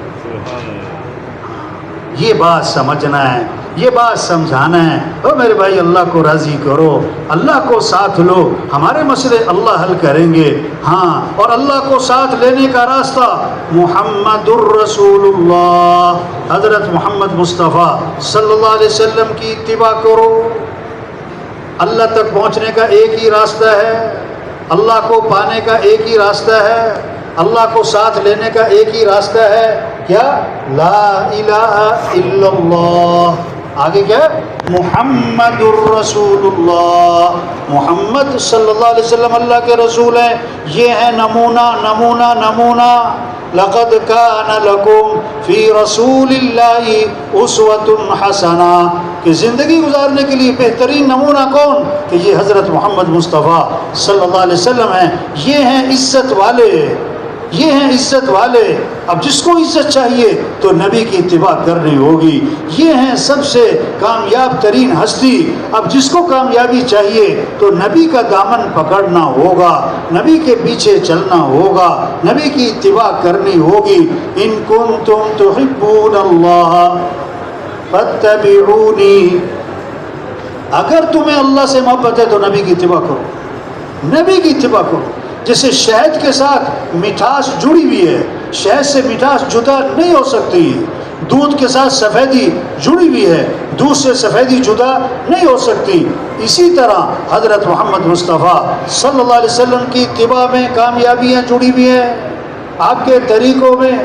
یہ بات سمجھنا ہے، یہ بات سمجھانا ہے، او میرے بھائی اللہ کو راضی کرو، اللہ کو ساتھ لو، ہمارے مسئلے اللہ حل کریں گے۔ ہاں، اور اللہ کو ساتھ لینے کا راستہ محمد الرسول اللہ، حضرت محمد مصطفیٰ صلی اللہ علیہ وسلم کی اتباع کرو۔ اللہ تک پہنچنے کا ایک ہی راستہ ہے، اللہ کو پانے کا ایک ہی راستہ ہے، اللہ کو ساتھ لینے کا ایک ہی راستہ ہے، کیا؟ لا الہ الا اللہ۔ آگے کیا ہے؟ محمد الرسول اللہ، محمد صلی اللہ علیہ وسلم اللہ کے رسول ہیں۔ یہ ہے نمونہ نمونہ نمونہ۔ لقد کان لکم فی رسول اللہ اسوۃ حسنہ، کہ زندگی گزارنے کے لیے بہترین نمونہ کون؟ کہ یہ حضرت محمد مصطفیٰ صلی اللہ علیہ وسلم ہیں۔ یہ ہیں عزت والے، یہ ہیں عزت والے۔ اب جس کو عزت چاہیے تو نبی کی اتباع کرنی ہوگی۔ یہ ہیں سب سے کامیاب ترین ہستی۔ اب جس کو کامیابی چاہیے تو نبی کا دامن پکڑنا ہوگا، نبی کے پیچھے چلنا ہوگا، نبی کی اتباع کرنی ہوگی۔ ان کنتم تحبون اللہ فاتبعونی، اگر تمہیں اللہ سے محبت ہے تو نبی کی اتباع کرو، نبی کی اتباع کرو۔ جیسے شہد کے ساتھ مٹھاس جڑی ہوئی ہے، شہد سے مٹھاس جدا نہیں ہو سکتی، دودھ کے ساتھ سفیدی جڑی ہوئی ہے، دودھ سے سفیدی جدا نہیں ہو سکتی، اسی طرح حضرت محمد مصطفیٰ صلی اللہ علیہ وسلم کی اتباع میں کامیابیاں جڑی ہوئی ہیں۔ آپ کے طریقوں میں،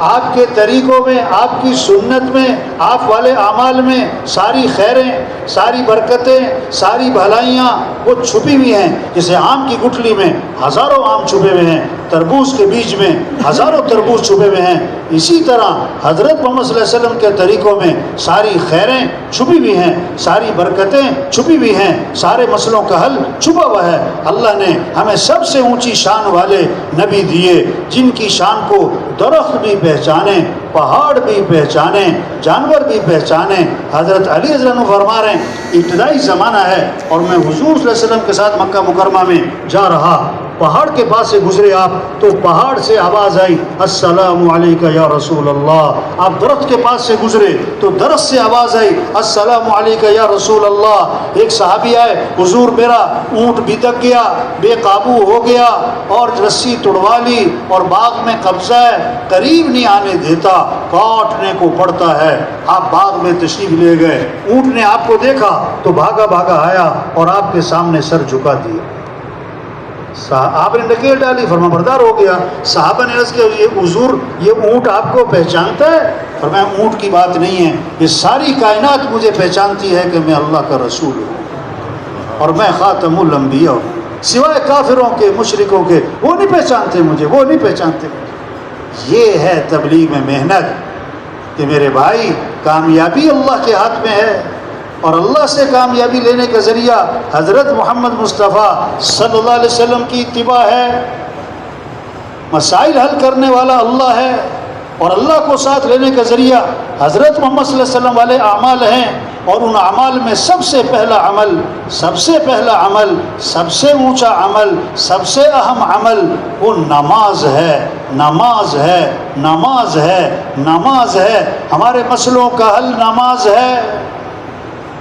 آپ کے طریقوں میں، آپ کی سنت میں، آپ والے اعمال میں ساری خیریں، ساری برکتیں، ساری بھلائیاں وہ چھپی ہوئی ہیں۔ جیسے آم کی گٹھلی میں ہزاروں آم چھپے ہوئے ہیں، تربوز کے بیج میں ہزاروں تربوز چھپے ہوئے ہیں، اسی طرح حضرت محمد صلی اللہ علیہ وسلم کے طریقوں میں ساری خیریں چھپی ہوئی ہیں، ساری برکتیں چھپی ہوئی ہیں، سارے مسئلوں کا حل چھپا ہوا ہے۔ اللہ نے ہمیں سب سے اونچی شان والے نبی دیے، جن کی شان کو درخت بھی پہچانے، پہاڑ بھی پہچانے، جانور بھی پہچانے۔ حضرت علی رضی اللہ عنہ فرما رہے ہیں ابتدائی زمانہ ہے اور میں حضور صلی اللہ علیہ وسلم کے ساتھ مکہ مکرمہ میں جا رہا، پہاڑ کے پاس سے گزرے آپ تو پہاڑ سے آواز آئی السلام علیکہ یا رسول اللہ۔ آپ درخت کے پاس سے گزرے تو درخت سے آواز آئی السلام علیکہ یا رسول اللہ۔ ایک صحابی آئے، حضور میرا اونٹ بھٹک گیا، بے قابو ہو گیا اور رسی توڑوا لی اور باغ میں قبضہ ہے، قریب نہیں آنے دیتا، کاٹنے کو پڑتا ہے۔ آپ باغ میں تشریف لے گئے، اونٹ نے آپ کو دیکھا تو بھاگا بھاگا آیا اور آپ کے سامنے سر جھکا دیا، آپ نے نکیل ڈالی، فرما بردار ہو گیا۔ صحابہ نے عرض کیا یہ حضور یہ اونٹ آپ کو پہچانتا ہے؟ فرمایا اونٹ کی بات نہیں ہے، یہ ساری کائنات مجھے پہچانتی ہے کہ میں اللہ کا رسول ہوں اور میں خاتم الانبیاء ہوں، سوائے کافروں کے، مشرکوں کے، وہ نہیں پہچانتے مجھے، وہ نہیں پہچانتے۔ یہ ہے تبلیغ میں محنت کہ میرے بھائی کامیابی اللہ کے ہاتھ میں ہے، اور اللہ سے کامیابی لینے کا ذریعہ حضرت محمد مصطفیٰ صلی اللہ علیہ وسلم کی اتباع ہے۔ مسائل حل کرنے والا اللہ ہے اور اللہ کو ساتھ لینے کا ذریعہ حضرت محمد صلی اللہ علیہ وسلم والے اعمال ہیں، اور ان اعمال میں سب سے پہلا عمل، سب سے پہلا عمل، سب سے اونچا عمل، سب سے اہم عمل وہ نماز ہے، نماز ہے، نماز ہے، نماز ہے۔ ہمارے مسئلوں کا حل نماز ہے،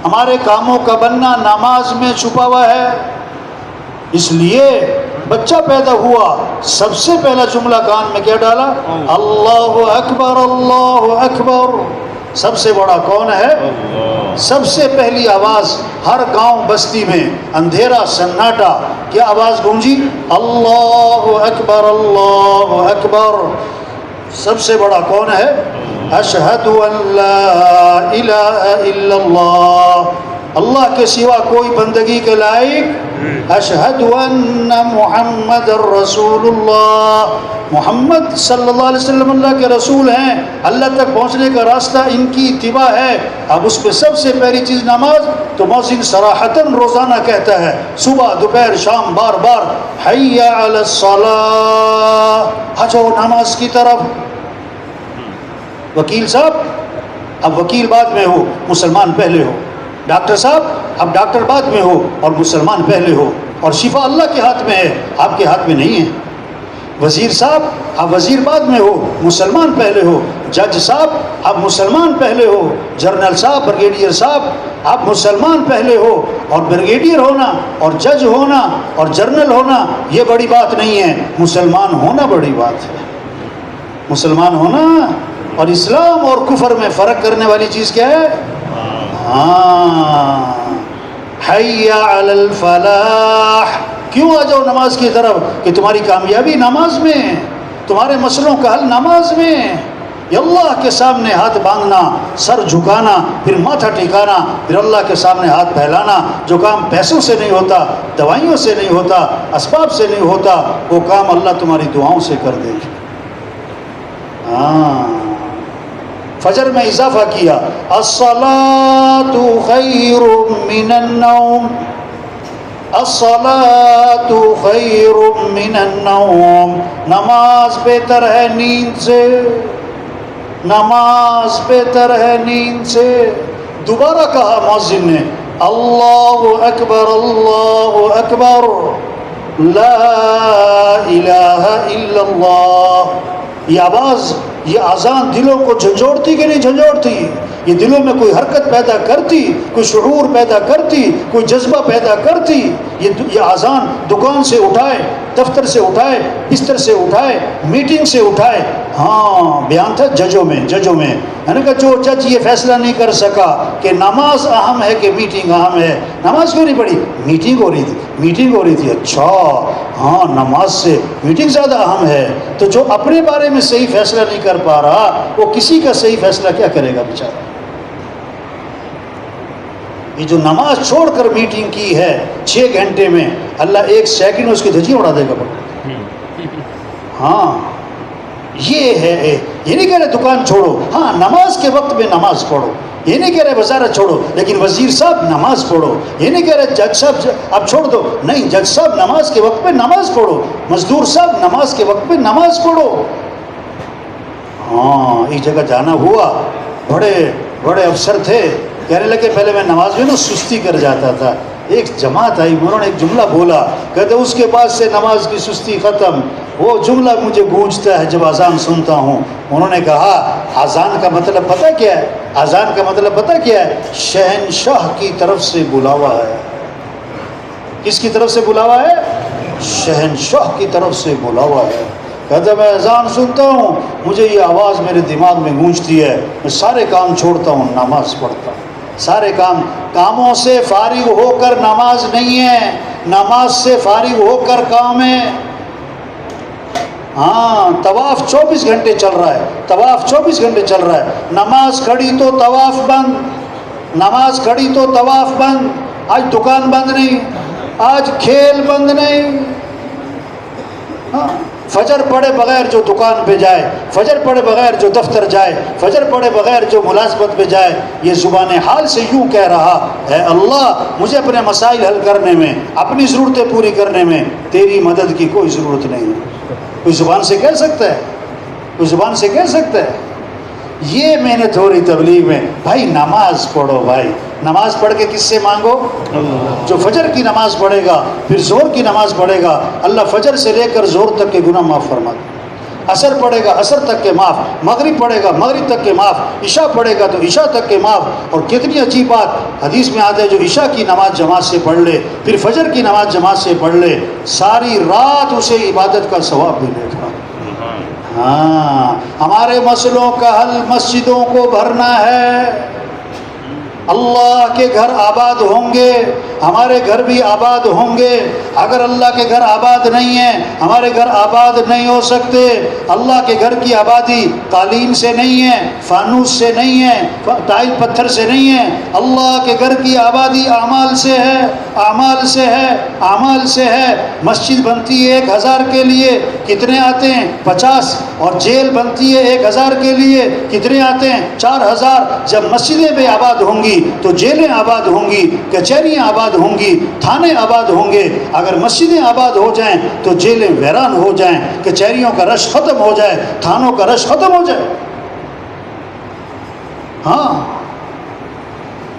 ہمارے کاموں کا بننا نماز میں چھپا ہوا ہے۔ اس لیے بچہ پیدا ہوا سب سے پہلا جملہ کان میں کیا ڈالا؟ اللہ اکبر، اللہ اکبر۔ سب سے بڑا کون ہے؟ سب سے پہلی آواز ہر گاؤں بستی میں اندھیرا سناٹا کیا آواز گونجی؟ اللہ اکبر، اللہ اکبر۔ سب سے بڑا کون ہے؟ اشہد ان لا الہ الا اللہ، اللہ کے سوا کوئی بندگی کے لائق، اشہد ان محمد الرسول اللہ، محمد صلی اللہ علیہ وسلم اللہ کے رسول ہیں، اللہ تک پہنچنے کا راستہ ان کی اتباع ہے۔ اب اس پہ سب سے پہلی چیز نماز، تو مؤذن صراحتاً روزانہ کہتا ہے صبح دوپہر شام بار بار حی علی الصلاۃ، آ جاؤ نماز کی طرف۔ وکیل صاحب اب وکیل بعد میں ہو، مسلمان پہلے ہو، ڈاکٹر صاحب اب ڈاکٹر بعد میں ہو اور مسلمان پہلے ہو، اور شفا اللہ کے ہاتھ میں ہے، آپ کے ہاتھ میں نہیں ہے۔ وزیر صاحب اب وزیر بعد میں ہو، مسلمان پہلے ہو، جج صاحب اب مسلمان پہلے ہو، جنرل صاحب، بریگیڈیئر صاحب اب مسلمان پہلے ہو، اور بریگیڈیئر ہونا اور جج ہونا اور جنرل ہونا یہ بڑی بات نہیں ہے، مسلمان ہونا بڑی بات ہے۔ مسلمان ہونا اور اسلام اور کفر میں فرق کرنے والی چیز کیا ہے؟ ہاں، حی علی الفلاح، کیوں آ جاؤ نماز کی طرف کہ تمہاری کامیابی نماز میں، تمہارے مسئلوں کا حل نماز میں. یہ اللہ کے سامنے ہاتھ باندھنا، سر جھکانا، پھر ماتھا ٹھکانا، پھر اللہ کے سامنے ہاتھ پھیلانا. جو کام پیسوں سے نہیں ہوتا، دوائیوں سے نہیں ہوتا، اسباب سے نہیں ہوتا، وہ کام اللہ تمہاری دعاؤں سے کر دے گی. فجر میں اضافہ کیا، الصلاۃ خیر من النوم، الصلاۃ خیر من النوم، نماز بہتر ہے نیند سے، نماز بہتر ہے نیند سے. دوبارہ کہا مؤذن نے، اللہ اکبر اللہ اکبر لا الہ الا اللہ. یہ آواز، یہ اذان دلوں کو جھنجھوڑتی کہ نہیں جھنجھوڑتی؟ یہ دلوں میں کوئی حرکت پیدا کرتی، کوئی شعور پیدا کرتی، کوئی جذبہ پیدا کرتی. یہ اذان دکان سے اٹھائے، دفتر سے اٹھائے، بستر سے اٹھائے، میٹنگ سے اٹھائے. ہاں بیان تھا ججوں میں ہے نا کہ جو جج یہ فیصلہ نہیں کر سکا کہ نماز اہم ہے کہ میٹنگ اہم ہے، نماز کیوں نہیں پڑھی؟ میٹنگ ہو رہی تھی. اچھا ہاں نماز سے میٹنگ زیادہ اہم ہے. تو جو اپنے بارے میں صحیح فیصلہ نہیں کر پا رہا، وہ کسی کا صحیح فیصلہ کیا کرے گا بیچارہ. یہ جو نماز چھوڑ کر میٹنگ کی ہے 6 گھنٹے میں، اللہ 1 سیکنڈ اس کی دھجیاں اڑا دے گا. ہاں یہ ہے، یہ نہیں کہہ رہے دکان چھوڑو، ہاں نماز کے وقت میں نماز پڑھو. یہ نہیں کہہ رہے وزارت چھوڑو، لیکن وزیر صاحب نماز پڑھو. یہ نہیں کہہ رہے جج صاحب اب چھوڑ دو، نہیں جج صاحب نماز کے وقت میں نماز پڑھو، مزدور صاحب نماز کے وقت میں نماز پڑھو. ہاں ایک جگہ جانا ہوا، بڑے افسر تھے، کہنے لگے پہلے میں نماز میں نا سستی کر جاتا تھا. ایک جماعت آئی، انہوں نے ایک جملہ بولا، کہتے اس کے بعد سے نماز کی سستی ختم. وہ جملہ مجھے گونجتا ہے جب اذان سنتا ہوں. انہوں نے کہا اذان کا مطلب پتہ کیا ہے؟ اذان کا مطلب پتہ کیا ہے؟ شہنشاہ کی طرف سے بلاوا ہے. کس کی طرف سے بلاوا ہے؟ شہنشاہ کی طرف سے بلاوا ہے. کہتے میں اذان سنتا ہوں، مجھے یہ آواز میرے دماغ میں گونجتی ہے، میں سارے کام چھوڑتا ہوں، نماز پڑھتا ہوں. سارے کاموں سے فارغ ہو کر نماز نہیں ہے، نماز سے فارغ ہو کر کام ہے. ہاں طواف 24 گھنٹے چل رہا ہے، نماز کھڑی تو طواف بند، نماز کھڑی تو طواف بند. آج دکان بند نہیں، آج کھیل بند نہیں. ہاں فجر پڑھے بغیر جو دکان پہ جائے، فجر پڑھے بغیر جو دفتر جائے، فجر پڑھے بغیر جو ملازمت پہ جائے، یہ زبان حال سے یوں کہہ رہا ہے اللہ مجھے اپنے مسائل حل کرنے میں، اپنی ضرورتیں پوری کرنے میں تیری مدد کی کوئی ضرورت نہیں ہے. کوئی زبان سے کہہ سکتا ہے؟ کوئی زبان سے کہہ سکتا ہے؟ یہ محنت ہو رہی تبلیغ میں. بھائی نماز پڑھو، بھائی نماز پڑھ کے کس سے مانگو؟ جو فجر کی نماز پڑھے گا، پھر زور کی نماز پڑھے گا، اللہ فجر سے لے کر زور تک کے گناہ معاف فرما دے. عصر پڑھے گا عصر تک کے معاف، مغرب پڑھے گا مغرب تک کے معاف، عشاء پڑھے گا تو عشاء تک کے معاف. اور کتنی عجیب بات حدیث میں آتا ہے، جو عشاء کی نماز جماعت سے پڑھ لے، پھر فجر کی نماز جماعت سے پڑھ لے، ساری رات اسے عبادت کا ثواب ملے گا. ہاں ہمارے مسئلوں کا حل مسجدوں کو بھرنا ہے. اللہ کے گھر آباد ہوں گے، ہمارے گھر بھی آباد ہوں گے. اگر اللہ کے گھر آباد نہیں ہیں، ہمارے گھر آباد نہیں ہو سکتے. اللہ کے گھر کی آبادی قالین سے نہیں ہے، فانوس سے نہیں ہے، ٹائل پتھر سے نہیں ہے. اللہ کے گھر کی آبادی اعمال سے ہے، اعمال سے ہے، اعمال سے ہے. مسجد بنتی ہے 1000 کے لیے، کتنے آتے ہیں؟ 50. اور جیل بنتی ہے 1000 کے لیے، کتنے آتے ہیں؟ 4000. جب مسجدیں بھی آباد ہوں گی تو جیلیں آباد ہوں گی، کچہریاں آباد ہوں گی، تھانے آباد ہوں گے. اگر مسجدیں آباد ہو جائیں تو جیلیں ویران ہو جائیں، کچہریوں کا رش ختم ہو جائے، تھانوں کا رش ختم ہو جائے. ہاں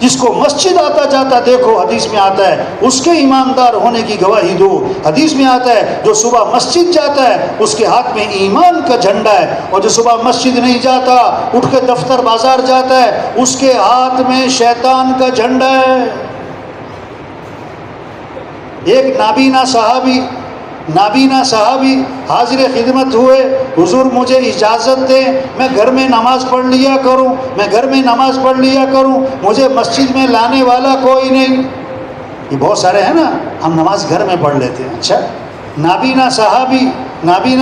جس کو مسجد آتا جاتا دیکھو، حدیث میں آتا ہے اس کے ایماندار ہونے کی گواہی دو. حدیث میں آتا ہے جو صبح مسجد جاتا ہے اس کے ہاتھ میں ایمان کا جھنڈا ہے، اور جو صبح مسجد نہیں جاتا، اٹھ کے دفتر بازار جاتا ہے، اس کے ہاتھ میں شیطان کا جھنڈا ہے. ایک نابینا صحابی حاضر خدمت ہوئے، حضور مجھے اجازت دیں میں گھر میں نماز پڑھ لیا کروں، میں گھر میں نماز پڑھ لیا کروں، مجھے مسجد میں لانے والا کوئی نہیں. یہ بہت سارے ہیں نا، ہم نماز گھر میں پڑھ لیتے ہیں. اچھا، نابینا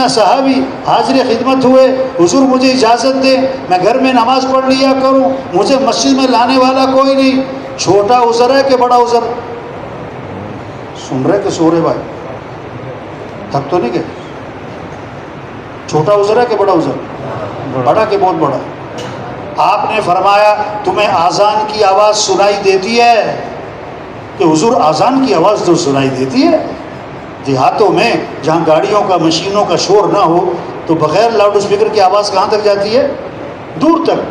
صحابی حاضر خدمت ہوئے، حضور مجھے اجازت دے میں گھر میں نماز پڑھ لیا کروں، مجھے مسجد میں لانے والا کوئی نہیں. چھوٹا عذر ہے کہ بڑا عذر؟ سن رہے کہ سو رہے بھائی؟ تھک تو نہیں گئے؟ چھوٹا عذر ہے کہ بڑا عذر؟ بڑا کہ بہت بڑا. آپ نے فرمایا تمہیں اذان کی آواز سنائی دیتی ہے؟ کہ حضور اذان کی آواز تو سنائی دیتی ہے. دیہاتوں میں جہاں گاڑیوں کا مشینوں کا شور نہ ہو تو بغیر لاؤڈ اسپیکر کی آواز کہاں تک جاتی ہے؟ دور تک.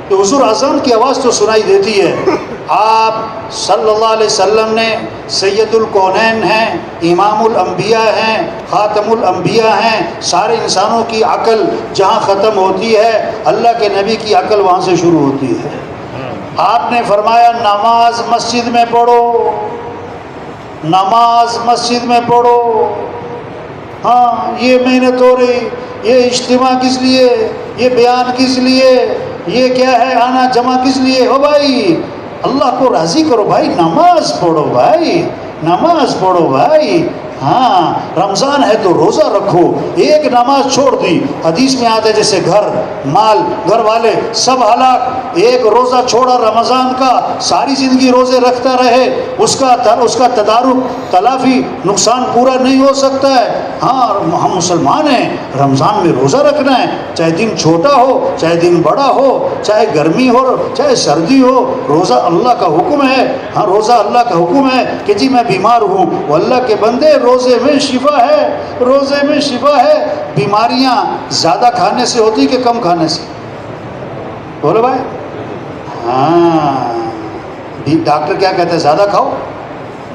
کہ حضور اذان کی آواز تو سنائی دیتی ہے. آپ صلی اللہ علیہ وسلم نے سید الکونین ہیں، امام الانبیاء ہیں، خاتم الانبیاء ہیں. سارے انسانوں کی عقل جہاں ختم ہوتی ہے اللہ کے نبی کی عقل وہاں سے شروع ہوتی ہے. آپ نے فرمایا نماز مسجد میں پڑھو، نماز مسجد میں پڑھو. ہاں یہ محنت ہو رہی، یہ اجتماع کس لیے، یہ بیان کس لیے، یہ کیا ہے آنا جمع کس لیے؟ ہو بھائی اللہ کو راضی کرو بھائی، نماز پڑھو بھائی، نماز پڑھو بھائی. ہاں رمضان ہے تو روزہ رکھو. ایک نماز چھوڑ دی، حدیث میں آتا ہے جیسے گھر مال گھر والے سب ہلاک. ایک روزہ چھوڑا رمضان کا، ساری زندگی روزے رکھتا رہے، اس کا تدارک تلافی نقصان پورا نہیں ہو سکتا ہے. ہاں ہم مسلمان ہیں، رمضان میں روزہ رکھنا ہے، چاہے دن چھوٹا ہو چاہے دن بڑا ہو، چاہے گرمی ہو چاہے سردی ہو. روزہ اللہ کا حکم ہے. ہاں روزہ اللہ کا حکم ہے کہ جی میں بیمار ہوں، وہ اللہ کے بندے روزے میں شفا ہے، روزے میں شفا ہے. بیماریاں زیادہ کھانے سے ہوتی کہ کم کھانے سے؟ بولو بھائی. ہاں ڈاکٹر کیا کہتے ہیں؟ زیادہ کھاؤ.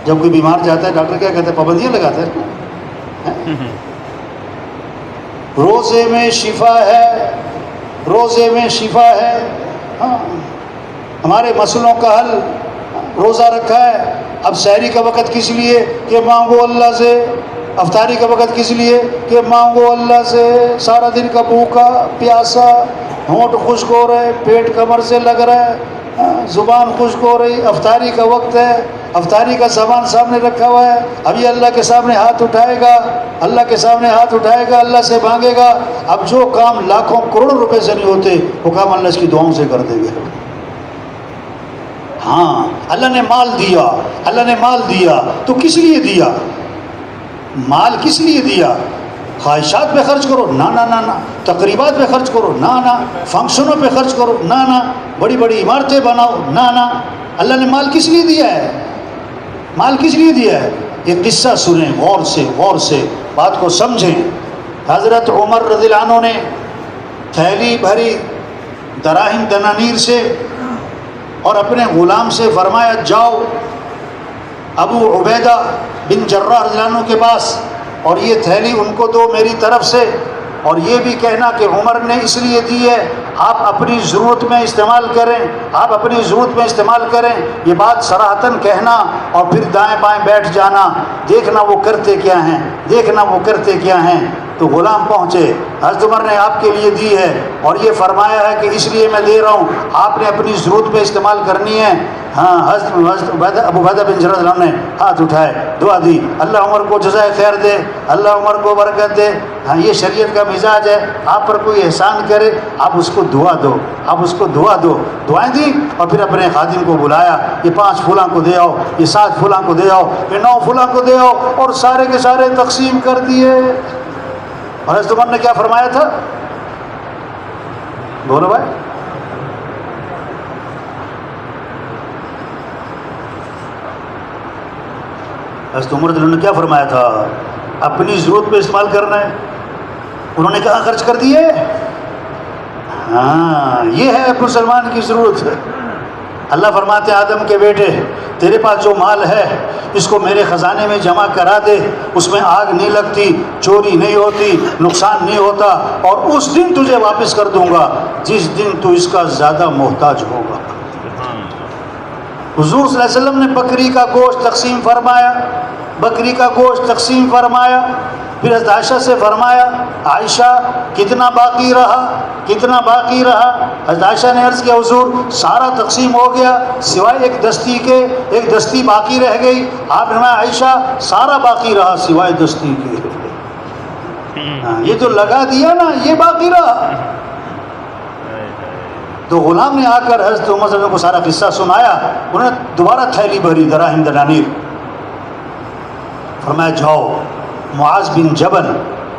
جب کوئی بیمار جاتا ہے ڈاکٹر کیا کہتے ہیں؟ پابندیاں لگاتا ہے. روزے میں شفا ہے، روزے میں شفا ہے. ہاں ہمارے مسئلوں کا حل روزہ رکھا ہے. اب سحری کا وقت کس لیے؟ کہ مانگو اللہ سے. افطاری کا وقت کس لیے؟ کہ مانگو اللہ سے. سارا دن کا بھوکا پیاسا، ہونٹ خشک ہو رہے، پیٹ کمر سے لگ رہا ہے، زبان خشک ہو رہی. افطاری کا وقت ہے، افطاری کا سامان سامنے رکھا ہوا ہے. ابھی اللہ کے سامنے ہاتھ اٹھائے گا، اللہ کے سامنے ہاتھ اٹھائے گا، اللہ سے مانگے گا. اب جو کام لاکھوں کروڑوں روپے سے نہیں ہوتے وہ کام اللہ اس کی دعاؤں سے کر دیں گے. ہاں اللہ نے مال دیا، اللہ نے مال دیا تو کس لیے دیا؟ مال کس لیے دیا؟ خواہشات پہ خرچ کرو؟ نہ نہ نہ نہ. تقریبات پہ خرچ کرو؟ نہ نہ. فنکشنوں پہ خرچ کرو؟ نہ نہ. بڑی بڑی عمارتیں بناؤ؟ نہ نہ. اللہ نے مال کس لیے دیا ہے؟ مال کس لیے دیا ہے؟ یہ قصہ سنیں غور سے، غور سے بات کو سمجھیں. حضرت عمر رضی اللہ عنہ نے تھیلی بھری دراہم دنانیر سے اور اپنے غلام سے فرمایا جاؤ ابو عبیدہ بن جراح رضی اللہ عنہ کے پاس اور یہ تھیلی ان کو دو میری طرف سے، اور یہ بھی کہنا کہ عمر نے اس لیے دی ہے، آپ اپنی ضرورت میں استعمال کریں، آپ اپنی ضرورت میں استعمال کریں. یہ بات صراحتاً کہنا اور پھر دائیں بائیں بیٹھ جانا، دیکھنا وہ کرتے کیا ہیں، دیکھنا وہ کرتے کیا ہیں. تو غلام پہنچے، حضرت عمر نے آپ کے لیے دی ہے اور یہ فرمایا ہے کہ اس لیے میں دے رہا ہوں، آپ نے اپنی ضرورت پہ استعمال کرنی ہے. ہاں حضرت ابو عبیدہ بن جراح رضی اللہ عنہ نے ہاتھ اٹھائے، دعا دی، اللہ عمر کو جزائے خیر دے، اللہ عمر کو برکت دے. ہاں یہ شریعت کا مزاج ہے، آپ پر کوئی احسان کرے آپ اس کو دعا دو، آپ اس کو دعا دو. دعائیں دی اور پھر اپنے خادم کو بلایا، یہ 5 فلاں کو دے آؤ، یہ 7 فلاں کو دے آؤ، یہ 9 فلاں کو دے آؤ، اور سارے کے سارے تقسیم کر دیے. اور حضرت عمر نے کیا فرمایا تھا؟ بولو بھائی. حضرت عمر نے کیا فرمایا تھا؟ اپنی ضرورت پہ استعمال کرنا ہے. انہوں نے کہاں خرچ کر دیے؟ ہاں یہ ہے مسلمان کی ضرورت. اللہ فرماتے ہیں آدم کے بیٹے تیرے پاس جو مال ہے اس کو میرے خزانے میں جمع کرا دے، اس میں آگ نہیں لگتی، چوری نہیں ہوتی، نقصان نہیں ہوتا، اور اس دن تجھے واپس کر دوں گا جس دن تو اس کا زیادہ محتاج ہوگا. حضور صلی اللہ علیہ وسلم نے بکری کا گوشت تقسیم فرمایا، بکری کا گوشت تقسیم فرمایا. پھر حضرت عائشہ سے فرمایا عائشہ کتنا باقی رہا، کتنا باقی رہا؟ حضرت عائشہ نے عرض کیا حضور سارا تقسیم ہو گیا سوائے ایک دستی کے، ایک دستی باقی رہ گئی۔ آپ نے فرمایا عائشہ سارا باقی رہا سوائے دستی کے، یہ تو لگا دیا نا، یہ باقی رہا۔ تو غلام نے آ کر حضرت عمر صلی اللہ علیہ وسلم کو سارا قصہ سنایا، انہوں نے دوبارہ تھیلی بھری دراہم دنانیر، فرمایا جاؤ معاذ بن جبل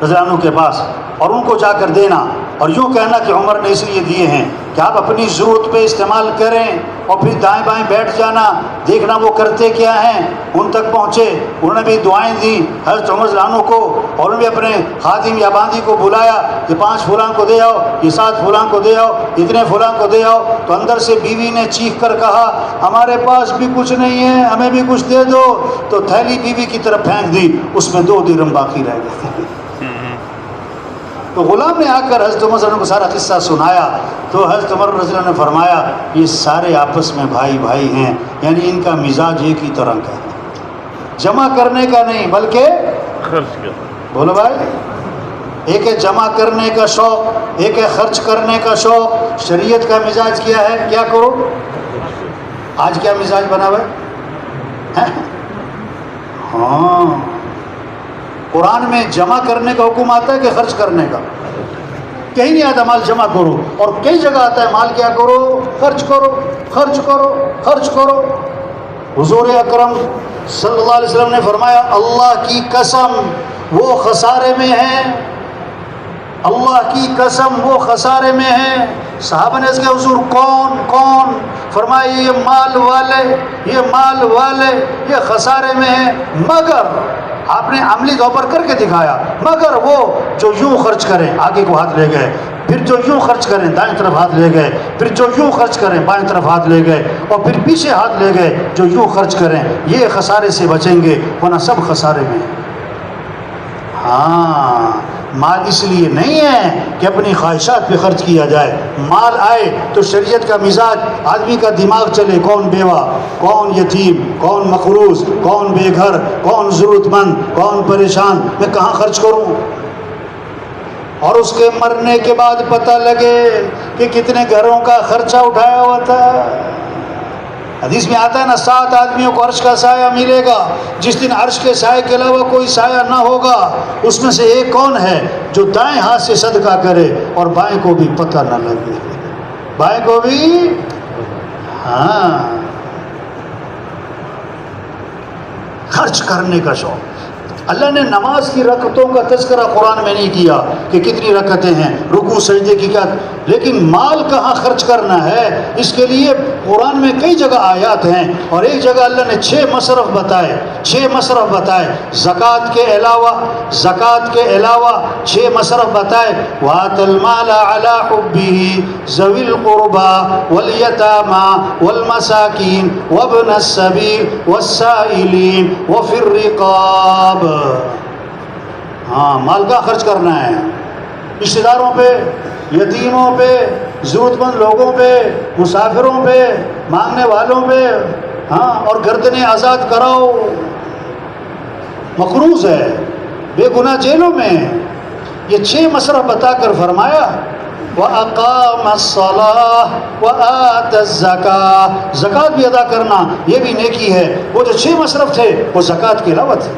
رضی اللہ عنہ کے پاس اور ان کو جا کر دینا، اور یوں کہنا کہ عمر نے اس لیے دیے ہیں کہ آپ اپنی ضرورت پہ استعمال کریں، اور پھر دائیں بائیں بیٹھ جانا، دیکھنا وہ کرتے کیا ہیں۔ ان تک پہنچے، انہوں نے بھی دعائیں دیں حضرت عمر رضی اللہ عنہ کو، اور انہوں نے بھی اپنے خادم یا باندی کو بلایا کہ 5 فلاں کو دے آؤ، یہ 7 فلاں کو دے آؤ، اتنے فلاں کو دے آؤ۔ تو اندر سے بیوی نے چیخ کر کہا ہمارے پاس بھی کچھ نہیں ہے، ہمیں بھی کچھ دے دو۔ تو تھیلی بیوی کی طرف پھینک دی، اس میں 2 درہم باقی رہ گئے۔ تو غلام نے آ کر حضرت عمر رضی اللہ عنہ کو سارا قصہ سنایا، تو حضرت عمر رضی اللہ عنہ نے فرمایا یہ سارے آپس میں بھائی بھائی ہیں، یعنی ان کا مزاج ایک ہی طرح کا ہے، جمع کرنے کا نہیں بلکہ خرچ کا۔ بولو بھائی، ایک ہے جمع کرنے کا شوق، ایک ہے خرچ کرنے کا شوق۔ شریعت کا مزاج کیا ہے؟ کیا کرو؟ آج کیا مزاج بنا ہوا ہے؟ ہاں، قرآن میں جمع کرنے کا حکم آتا ہے کہ خرچ کرنے کا؟ کہیں نہیں آتا مال جمع کرو، اور کئی جگہ آتا ہے مال کیا کرو؟ خرچ کرو، خرچ کرو، خرچ کرو۔ حضور اکرم صلی اللہ علیہ وسلم نے فرمایا اللہ کی قسم وہ خسارے میں ہیں، اللہ کی قسم وہ خسارے میں ہیں۔ صحابہ نے اس کے حضور کون کون؟ فرمایا یہ مال والے، یہ مال والے، یہ خسارے میں ہیں، مگر آپ نے عملی طور پر کر کے دکھایا، مگر وہ جو یوں خرچ کریں، آگے کو ہاتھ لے گئے، پھر جو یوں خرچ کریں دائیں طرف ہاتھ لے گئے، پھر جو یوں خرچ کریں بائیں طرف ہاتھ لے گئے، اور پھر پیچھے ہاتھ لے گئے، جو یوں خرچ کریں یہ خسارے سے بچیں گے، ورنہ سب خسارے میں ہیں۔ ہاں، مال اس لیے نہیں ہے کہ اپنی خواہشات پہ خرچ کیا جائے، مال آئے تو شریعت کا مزاج، آدمی کا دماغ چلے، کون بیوہ، کون یتیم، کون مقروض، کون بے گھر، کون ضرورت مند، کون پریشان، میں کہاں خرچ کروں؟ اور اس کے مرنے کے بعد پتہ لگے کہ کتنے گھروں کا خرچہ اٹھایا ہوا تھا۔ حدیث میں آتا ہے نا 7 آدمیوں کو عرش کا سایہ ملے گا، جس دن عرش کے سائے کے علاوہ کوئی سایہ نہ ہوگا۔ اس میں سے ایک کون ہے؟ جو دائیں ہاتھ سے صدقہ کرے اور بائیں کو بھی پتہ نہ لگے، بائیں کو بھی۔ ہاں، خرچ کرنے کا شوق۔ اللہ نے نماز کی رکعتوں کا تذکرہ قرآن میں نہیں کیا کہ کتنی رکعتیں ہیں، رکوع سجدے کی کیا، لیکن مال کہاں خرچ کرنا ہے اس کے لیے قرآن میں کئی جگہ آیات ہیں، اور ایک جگہ اللہ نے 6 مصرف بتائے، 6 مصرف بتائے، زکوٰۃ کے علاوہ، زکوٰۃ کے علاوہ 6 مصرف بتائے۔ وَآتَى الْمَالَ عَلَى حُبِّهِ ذَوِي الْقُرْبَى وَالْيَتَامَى وَالْمَسَاكِينِ وَابْنَ السَّبِيلِ وَالسَّائِلِينَ وَفِي الرِّقَابِ۔ ہاں، مال کا خرچ کرنا ہے، رشتہ داروں پہ، یتیموں پہ، ضرورت مند لوگوں پہ، مسافروں پہ، مانگنے والوں پہ، ہاں، اور گردنیں آزاد کراؤ۔ مقروض ہے، بے گناہ جیلوں میں، یہ 6 مصرف بتا کر فرمایا وَأَقَامَ الصَّلَاةَ وَآتَى الزَّكَاةَ، زکوٰۃ بھی ادا کرنا یہ بھی نیکی ہے۔ وہ جو 6 مصرف تھے وہ زکوٰۃ کے علاوہ تھے۔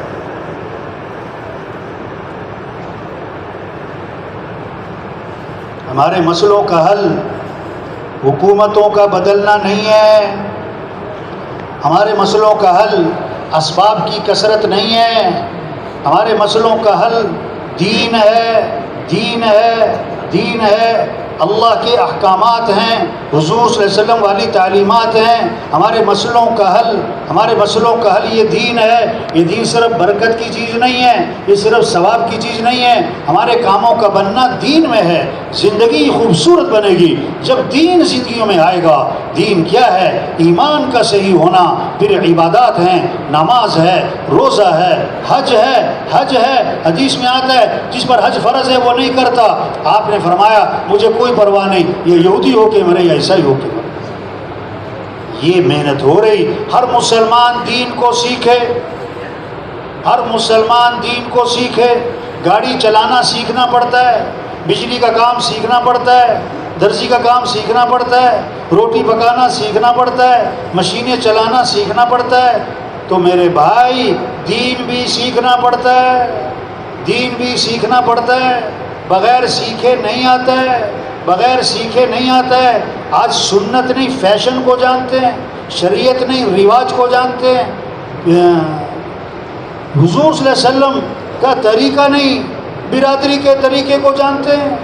ہمارے مسئلوں کا حل حکومتوں کا بدلنا نہیں ہے، ہمارے مسئلوں کا حل اسباب کی کثرت نہیں ہے، ہمارے مسئلوں کا حل دین ہے، دین ہے، دین ہے، اللہ کے احکامات ہیں، حضور صلی اللہ علیہ وسلم والی تعلیمات ہیں۔ ہمارے مسئلوں کا حل، ہمارے مسئلوں کا حل یہ دین ہے۔ یہ دین صرف برکت کی چیز نہیں ہے، یہ صرف ثواب کی چیز نہیں ہے، ہمارے کاموں کا بننا دین میں ہے۔ زندگی خوبصورت بنے گی جب دین زندگیوں میں آئے گا۔ دین کیا ہے؟ ایمان کا صحیح ہونا، پھر عبادات ہیں، نماز ہے، روزہ ہے، حج ہے، حج ہے۔ حدیث میں آتا ہے جس پر حج فرض ہے وہ نہیں کرتا، آپ نے فرمایا مجھے کوئی پرواہ نہیں، یہ یہودی ہو کے مرے یا عیسائی ہو کے مرے۔ یہ محنت ہو رہی، ہر مسلمان دین کو سیکھے، ہر مسلمان دین کو سیکھے۔ گاڑی چلانا سیکھنا پڑتا ہے، بجلی کا کام سیکھنا پڑتا ہے، درزی کا کام سیکھنا پڑتا ہے، روٹی پکانا سیکھنا پڑتا ہے، مشینیں چلانا سیکھنا پڑتا ہے۔ تو میرے بھائی دین بھی سیکھنا پڑتا ہے، دین بھی سیکھنا پڑتا ہے، بغیر سیکھے نہیں آتا ہے، بغیر سیکھے نہیں آتا ہے۔ آج سنت نہیں فیشن کو جانتے ہیں، شریعت نہیں رواج کو جانتے ہیں، حضور صلی اللہ علیہ وسلم کا طریقہ نہیں برادری کے طریقے کو جانتے ہیں۔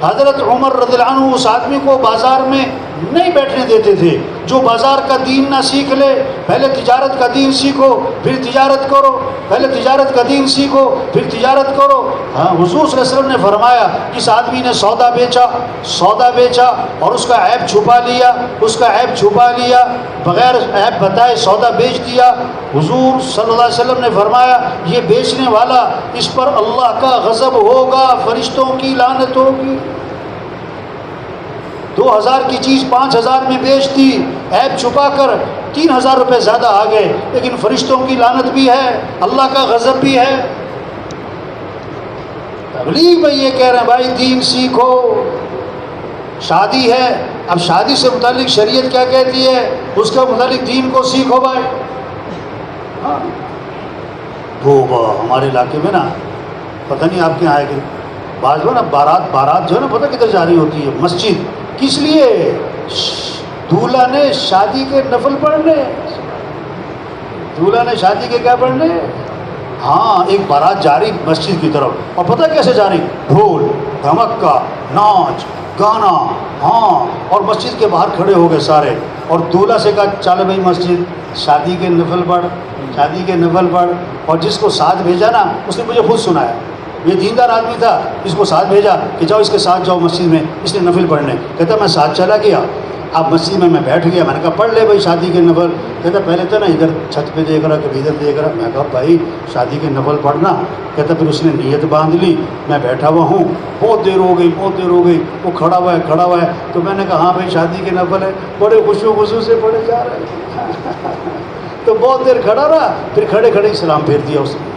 حضرت عمر رضی اللہ عنہ اس آدمی کو بازار میں نہیں بیٹھنے دیتے تھے جو بازار کا دین نہ سیکھ لے۔ پہلے تجارت کا دین سیکھو پھر تجارت کرو، پہلے تجارت کا دین سیکھو پھر تجارت کرو۔ ہاں حضور صلی اللہ علیہ وسلم نے فرمایا اس آدمی نے سودا بیچا اور اس کا عیب چھپا لیا، بغیر عیب بتائے سودا بیچ دیا۔ حضور صلی اللہ علیہ وسلم نے فرمایا یہ بیچنے والا اس پر اللہ کا غضب ہوگا، فرشتوں کی لعنت ہوگی۔ 2000 کی چیز 5000 میں بیچ دی، عیب چھپا کر 3000 روپے زیادہ آ گئے، لیکن فرشتوں کی لعنت بھی ہے، اللہ کا غضب بھی ہے۔ تبلیغ میں یہ کہہ رہے ہیں بھائی دین سیکھو۔ شادی ہے، اب شادی سے متعلق شریعت کیا کہتی ہے اس کے متعلق دین کو سیکھو بھائی۔ وہ ہمارے علاقے میں نا پتہ نہیں آپ کے یہاں آئے کہ بعض نا بارات جو ہے نا پتہ کدھر جاری ہوتی ہے؟ مسجد۔ کس لیے؟ دولہا نے شادی کے نفل پڑھنے، دولہا نے شادی کے کیا پڑھنے؟ ہاں ایک بارات جاری مسجد کی طرف، اور پتہ کیسے جاری؟ ڈھول دھمکا ناچ گانا، ہاں، اور مسجد کے باہر کھڑے ہو گئے سارے، اور دولہا سے کہا چل بھائی مسجد شادی کے نفل پڑھ، شادی کے نفل پڑھ۔ اور جس کو ساتھ بھیجا نا اس نے مجھے خود سنایا، یہ دیندار آدمی تھا، اس کو ساتھ بھیجا کہ جاؤ اس کے ساتھ جاؤ مسجد میں، اس نے نفل پڑھنے۔ کہتا میں ساتھ چلا گیا، اب مسجد میں بیٹھ گیا، میں نے کہا پڑھ لے بھائی شادی کے نفل۔ کہتا پہلے تو نا ادھر چھت پہ دیکھ رہا کبھی ادھر دیکھ رہا، میں کہا بھائی شادی کے نفل پڑھنا۔ کہتا پھر اس نے نیت باندھ لی، میں بیٹھا ہوا ہوں، بہت دیر ہو گئی، وہ کھڑا ہوا ہے، تو میں نے کہا ہاں بھائی شادی کے نفل ہے، بڑے خشوع سے پڑھے جا رہے ہیں۔ تو بہت دیر کھڑا رہا، پھر کھڑے کھڑے اسلام پھیر دیا اس نے۔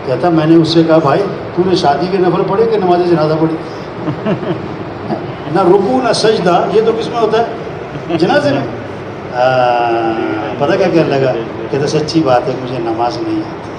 کہتا میں نے اس سے کہا بھائی تو نے شادی کے نفل پڑھے کہ نماز جنازہ پڑھی؟ نہ رکوع نہ سجدہ، یہ تو کس میں ہوتا ہے؟ جنازے میں۔ پتہ کیا کہنے لگا؟ کہتا سچی بات ہے مجھے نماز نہیں آتی۔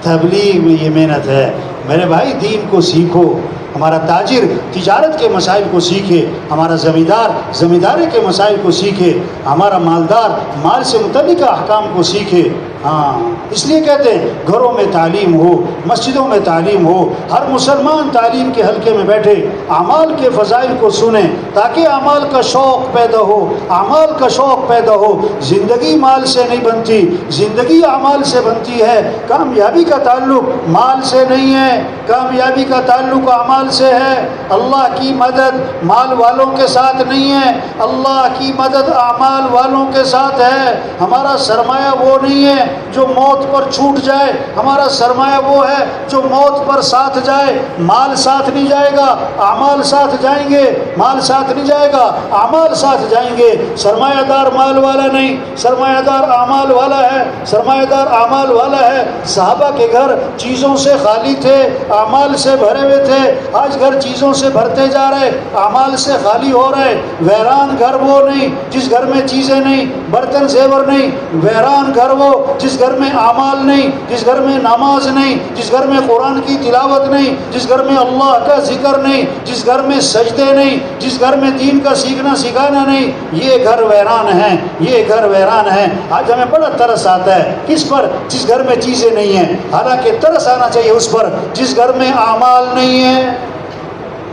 تبلیغ میں یہ محنت ہے میرے بھائی، دین کو سیکھو۔ ہمارا تاجر تجارت کے مسائل کو سیکھے، ہمارا زمیندار زمینداری کے مسائل کو سیکھے، ہمارا مالدار مال سے متعلق احکام کو سیکھے۔ ہاں اس لیے کہتے ہیں گھروں میں تعلیم ہو، مسجدوں میں تعلیم ہو، ہر مسلمان تعلیم کے حلقے میں بیٹھے، اعمال کے فضائل کو سنیں تاکہ اعمال کا شوق پیدا ہو، اعمال کا شوق پیدا ہو۔ زندگی مال سے نہیں بنتی، زندگی اعمال سے بنتی ہے۔ کامیابی کا تعلق مال سے نہیں ہے، کامیابی کا تعلق اعمال سے ہے۔ اللہ کی مدد مال والوں کے ساتھ نہیں ہے، اللہ کی مدد اعمال والوں کے ساتھ ہے۔ ہمارا سرمایہ وہ نہیں ہے جو موت پر چھوٹ جائے، ہمارا سرمایہ وہ ہے جو موت پر ساتھ جائے۔ مال ساتھ نہیں جائے گا، اعمال ساتھ جائیں گے، مال ساتھ نہیں جائے گا، اعمال ساتھ جائیں گے۔ سرمایہ دار مال والا نہیں، سرمایہ دار اعمال والا ہے، سرمایہ دار اعمال والا ہے۔ صحابہ کے گھر چیزوں سے خالی تھے، اعمال سے بھرے ہوئے تھے، آج گھر چیزوں سے بھرتے جا رہے، اعمال سے خالی ہو رہے۔ ویران گھر وہ نہیں جس گھر میں چیزیں نہیں، برتن زیور نہیں، ویران گھر وہ جس گھر میں اعمال نہیں، جس گھر میں نماز نہیں، جس گھر میں قرآن کی تلاوت نہیں، جس گھر میں اللہ کا ذکر نہیں، جس گھر میں سجدے نہیں، جس گھر میں دین کا سیکھنا سکھانا نہیں، یہ گھر ویران ہیں، یہ گھر ویران ہیں۔ آج ہمیں بڑا ترس آتا ہے کس پر؟ جس گھر میں چیزیں نہیں ہیں، حالانکہ ترس آنا چاہیے اس پر جس گھر میں اعمال نہیں ہیں۔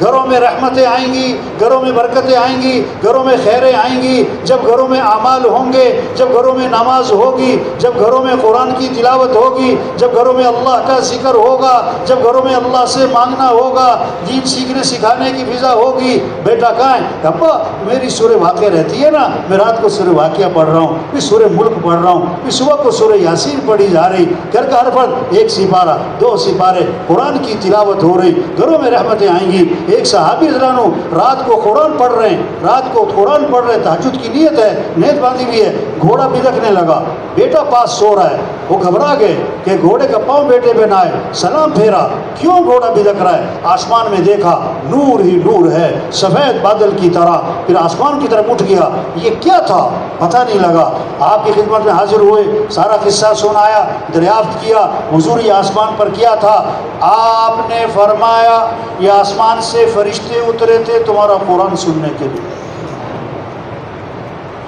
گھروں میں رحمتیں آئیں گی، گھروں میں برکتیں آئیں گی، گھروں میں خیریں آئیں گی جب گھروں میں اعمال ہوں گے، جب گھروں میں نماز ہوگی، جب گھروں میں قرآن کی تلاوت ہوگی، جب گھروں میں اللہ کا ذکر ہوگا، جب گھروں میں اللہ سے مانگنا ہوگا، دین سیکھنے سکھانے کی فضا ہوگی۔ بیٹا کہاں ہے؟ ابا میری سورہ واقعہ رہتی ہے نا، میں رات کو سورہ واقعہ پڑھ رہا ہوں، پھر سورہ ملک پڑھ رہا ہوں، پھر صبح کو سورہ یاسین پڑھی جا رہی، گھر کا ہر فرد 1 سپارہ 2 سپارے قرآن کی تلاوت ہو رہی، گھروں میں رحمتیں آئیں گی۔ ایک صحابی عنہ رات کو قرآن پڑھ رہے ہیں، رات کو قرآن پڑھ رہے، تہجد کی نیت ہے، نیت باندھی ہوئی ہے، گھوڑا بھدکنے لگا، بیٹا پاس سو رہا ہے، وہ گھبرا گئے کہ گھوڑے کا پاؤں بیٹے پہ نہ آئے، سلام پھیرا، کیوں گھوڑا بھدک رہا ہے؟ آسمان میں دیکھا نور ہی نور ہے سفید بادل کی طرح، پھر آسمان کی طرف اٹھ گیا، یہ کیا تھا پتہ نہیں لگا، آپ کی خدمت میں حاضر ہوئے، سارا قصہ سنایا، دریافت کیا حضور یہ آسمان پر کیا تھا؟ آپ نے فرمایا یہ آسمان سے فرشتے اترے تھے تمہارا قرآن سننے کے لیے،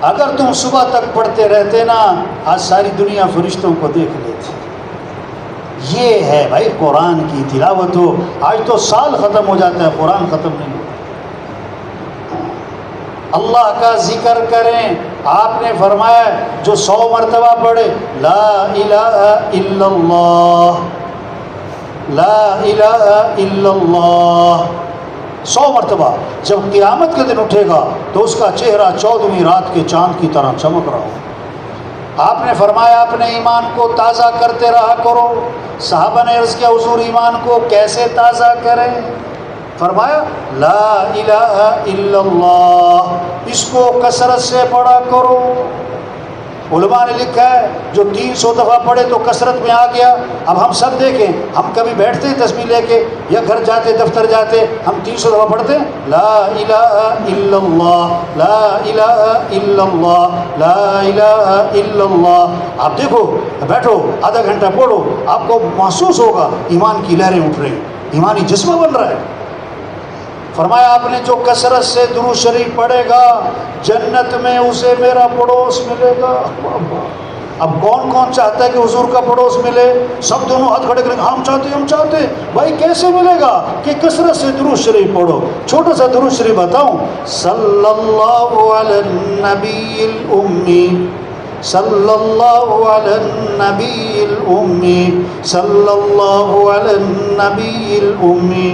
اگر تم صبح تک پڑھتے رہتے نا آج ساری دنیا فرشتوں کو دیکھ لیتی۔ یہ ہے بھائی قرآن کی تلاوت ہو، آج تو سال ختم ہو جاتا ہے قرآن ختم نہیں ہوتا۔ اللہ کا ذکر کریں، آپ نے فرمایا جو 100 مرتبہ پڑھے لا الہ الا اللہ، لا الہ الا اللہ 100 مرتبہ، جب قیامت کے دن اٹھے گا تو اس کا چہرہ 14ویں رات کے چاند کی طرح چمک رہا ہو۔ آپ نے فرمایا اپنے ایمان کو تازہ کرتے رہا کرو۔ صحابہ نے عرض کیا حضور ایمان کو کیسے تازہ کریں؟ فرمایا لا الہ الا اللہ، اس کو کثرت سے پڑھا کرو۔ علماء نے لکھا ہے جو 300 دفعہ پڑھے تو کثرت میں آ گیا۔ اب ہم سب دیکھیں، ہم کبھی بیٹھتے ہیں تسبیح لے کے یا گھر جاتے دفتر جاتے ہم 300 دفعہ پڑھتے ہیں لا الہ الا اللہ، لا الہ الا اللہ، لا الہ الا اللہ۔ آپ دیکھو بیٹھو آدھا گھنٹہ پڑھو، آپ کو محسوس ہوگا ایمان کی لہریں اٹھ رہی، ایمانی جذبہ بن رہا ہے۔ فرمایا آپ نے جو کثرت سے درود شریف پڑھے گا جنت میں اسے میرا پڑوس ملے گا۔ اب کون کون چاہتا ہے کہ حضور کا پڑوس ملے؟ سب دونوں ہاتھ کھڑے کریں ہم چاہتے ہم چاہتے۔ بھائی کیسے ملے گا؟ کہ کثرت سے درود شریف پڑھو۔ چھوٹا سا درود شریف بتاؤں، صلی اللہ علی النبی الامی، صلی اللہ علی النبی الامی، صلی اللہ علی النبی الامی۔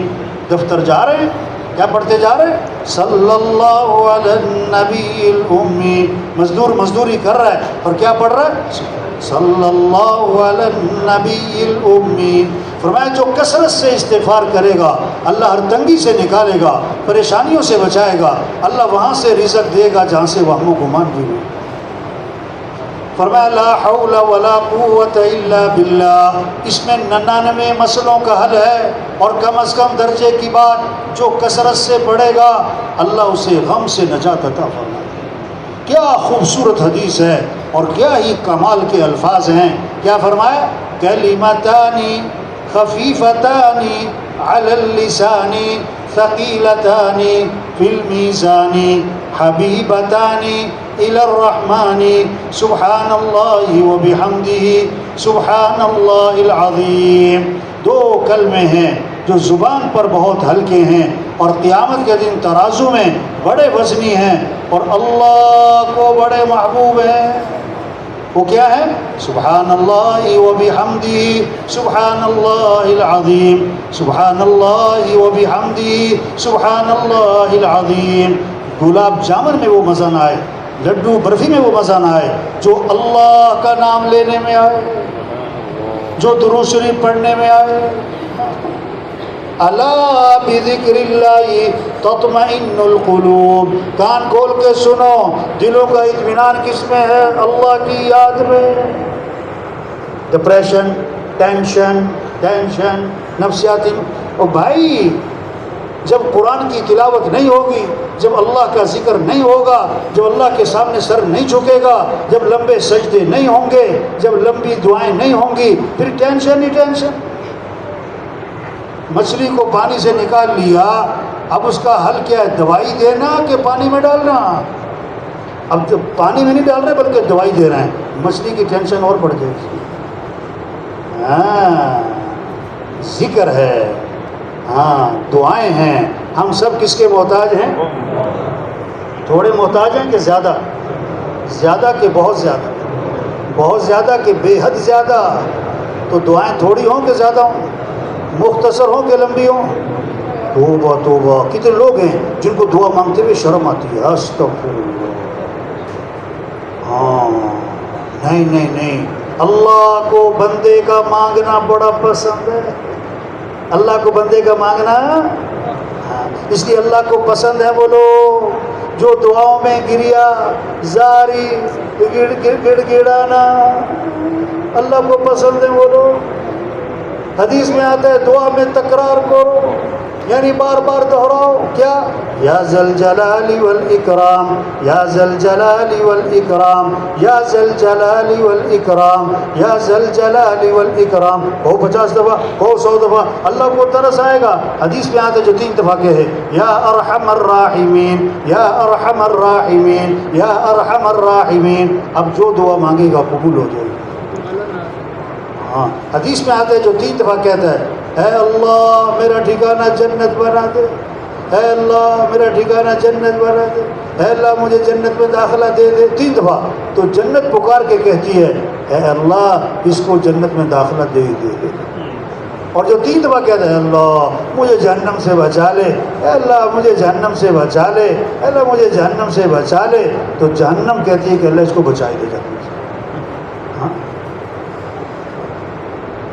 دفتر جا رہے ہیں کیا پڑھتے جا رہے ہیں؟ صلی اللہ علی النبی الامی۔ مزدور مزدوری کر رہا ہے اور کیا پڑھ رہا ہے؟ صلی اللہ علی النبی الامی۔ فرمایا جو کثرت سے استغفار کرے گا اللہ ہر تنگی سے نکالے گا، پریشانیوں سے بچائے گا، اللہ وہاں سے رزق دے گا جہاں سے وہم و گمان بھی ہو۔ فرمایا لا حول ولا قوت الا باللہ، اس میں 99 مسئلوں کا حل ہے، اور کم از کم درجے کی بات جو کثرت سے پڑھے گا اللہ اسے غم سے نجات عطا فرمائے۔ کیا خوبصورت حدیث ہے اور کیا ہی کمال کے الفاظ ہیں۔ کیا فرمایا؟ کلمتان خفیفتان علی اللسان ثقیلتان فی المیزان حبیبتان الی الرحمن سبحان اللہ وبحمدہ سبحان اللہ العظیم۔ 2 کلمے ہیں جو زبان پر بہت ہلکے ہیں اور قیامت کے دن ترازو میں بڑے وزنی ہیں اور اللہ کو بڑے محبوب ہیں۔ وہ کیا ہے؟ سبحان اللہ وبحمدہ سبحان اللہ العظیم، سبحان اللہ وبحمدہ سبحان اللہ العظیم۔ گلاب جامن میں وہ مزہ نہ آئے، لڈو برفی میں وہ مزہ نہ آئے جو اللہ کا نام لینے میں آئے، جو درود شریف پڑھنے میں آئے۔ الا بذکر اللہ تطمئن القلوب، کان کھول کے سنو، دلوں کا اطمینان کس میں ہے؟ اللہ کی یاد میں۔ ڈپریشن، ٹینشن، نفسیاتی، اور بھائی جب قرآن کی تلاوت نہیں ہوگی، جب اللہ کا ذکر نہیں ہوگا، جب اللہ کے سامنے سر نہیں جھکے گا، جب لمبے سجدے نہیں ہوں گے، جب لمبی دعائیں نہیں ہوں گی، پھر ٹینشن ہی ٹینشن۔ مچھلی کو پانی سے نکال لیا، اب اس کا حل کیا ہے؟ دوائی دینا کہ پانی میں ڈالنا؟ اب پانی میں نہیں ڈال رہے بلکہ دوائی دے رہے ہیں، مچھلی کی ٹینشن اور بڑھ جائے گی۔ ذکر ہے، دعائیں ہیں۔ ہم سب کس کے محتاج ہیں؟ تھوڑے محتاج ہیں کہ زیادہ؟ زیادہ کہ بہت زیادہ؟ بہت زیادہ کہ بے حد زیادہ؟ تو دعائیں تھوڑی ہوں کہ زیادہ ہوں؟ مختصر ہوں کہ لمبی ہوں؟ توبہ توبہ، کتنے لوگ ہیں جن کو دعا مانگتے ہوئے شرم آتی ہے، استغفر اللہ۔ نہیں، اللہ کو بندے کا مانگنا بڑا پسند ہے، اللہ کو بندے کا مانگنا۔ اس لیے اللہ کو پسند ہے وہ لوگ جو دعاؤں میں گریا زاری گڑ گڑانا، اللہ کو پسند ہے وہ لوگ۔ حدیث میں آتا ہے دعا میں تکرار کرو، یعنی بار بار دہراؤ، کیا؟ یا ذل جلال والاکرام، یا ذل جلال والاکرام، یا ذل جلال والاکرام، یا ذل جلال والاکرام، ہو 50 دفعہ، ہو 100 دفعہ، اللہ کو ترس آئے گا۔ حدیث میں آتا ہے جو 3 دفعہ کہ ہے یا ارحم الراحمین، یا ارحم الراحمین، یا ارحم الراحمین، اب جو دعا مانگے گا قبول ہو جائے گی۔ ہاں حدیث میں آتا ہے جو 3 دفعہ کہتا ہے اے اللہ میرا ٹھکانہ جنت بنا دے، اے اللہ میرا ٹھکانہ جنت بنا دے، اے اللہ مجھے جنت میں داخلہ دے دے، 3 دفعہ، تو جنت پکار کے کہتی ہے اے اللہ اس کو جنت میں داخلہ دے دے۔ اور جو 3 دفعہ کہتا ہے اللہ مجھے جہنم سے بچا لے، اے اللہ مجھے جہنم سے بچا لے، اے اللہ مجھے جہنم سے بچا لے، تو جہنم کہتی ہے کہ اللہ اس کو بچائے دے جہنم سے۔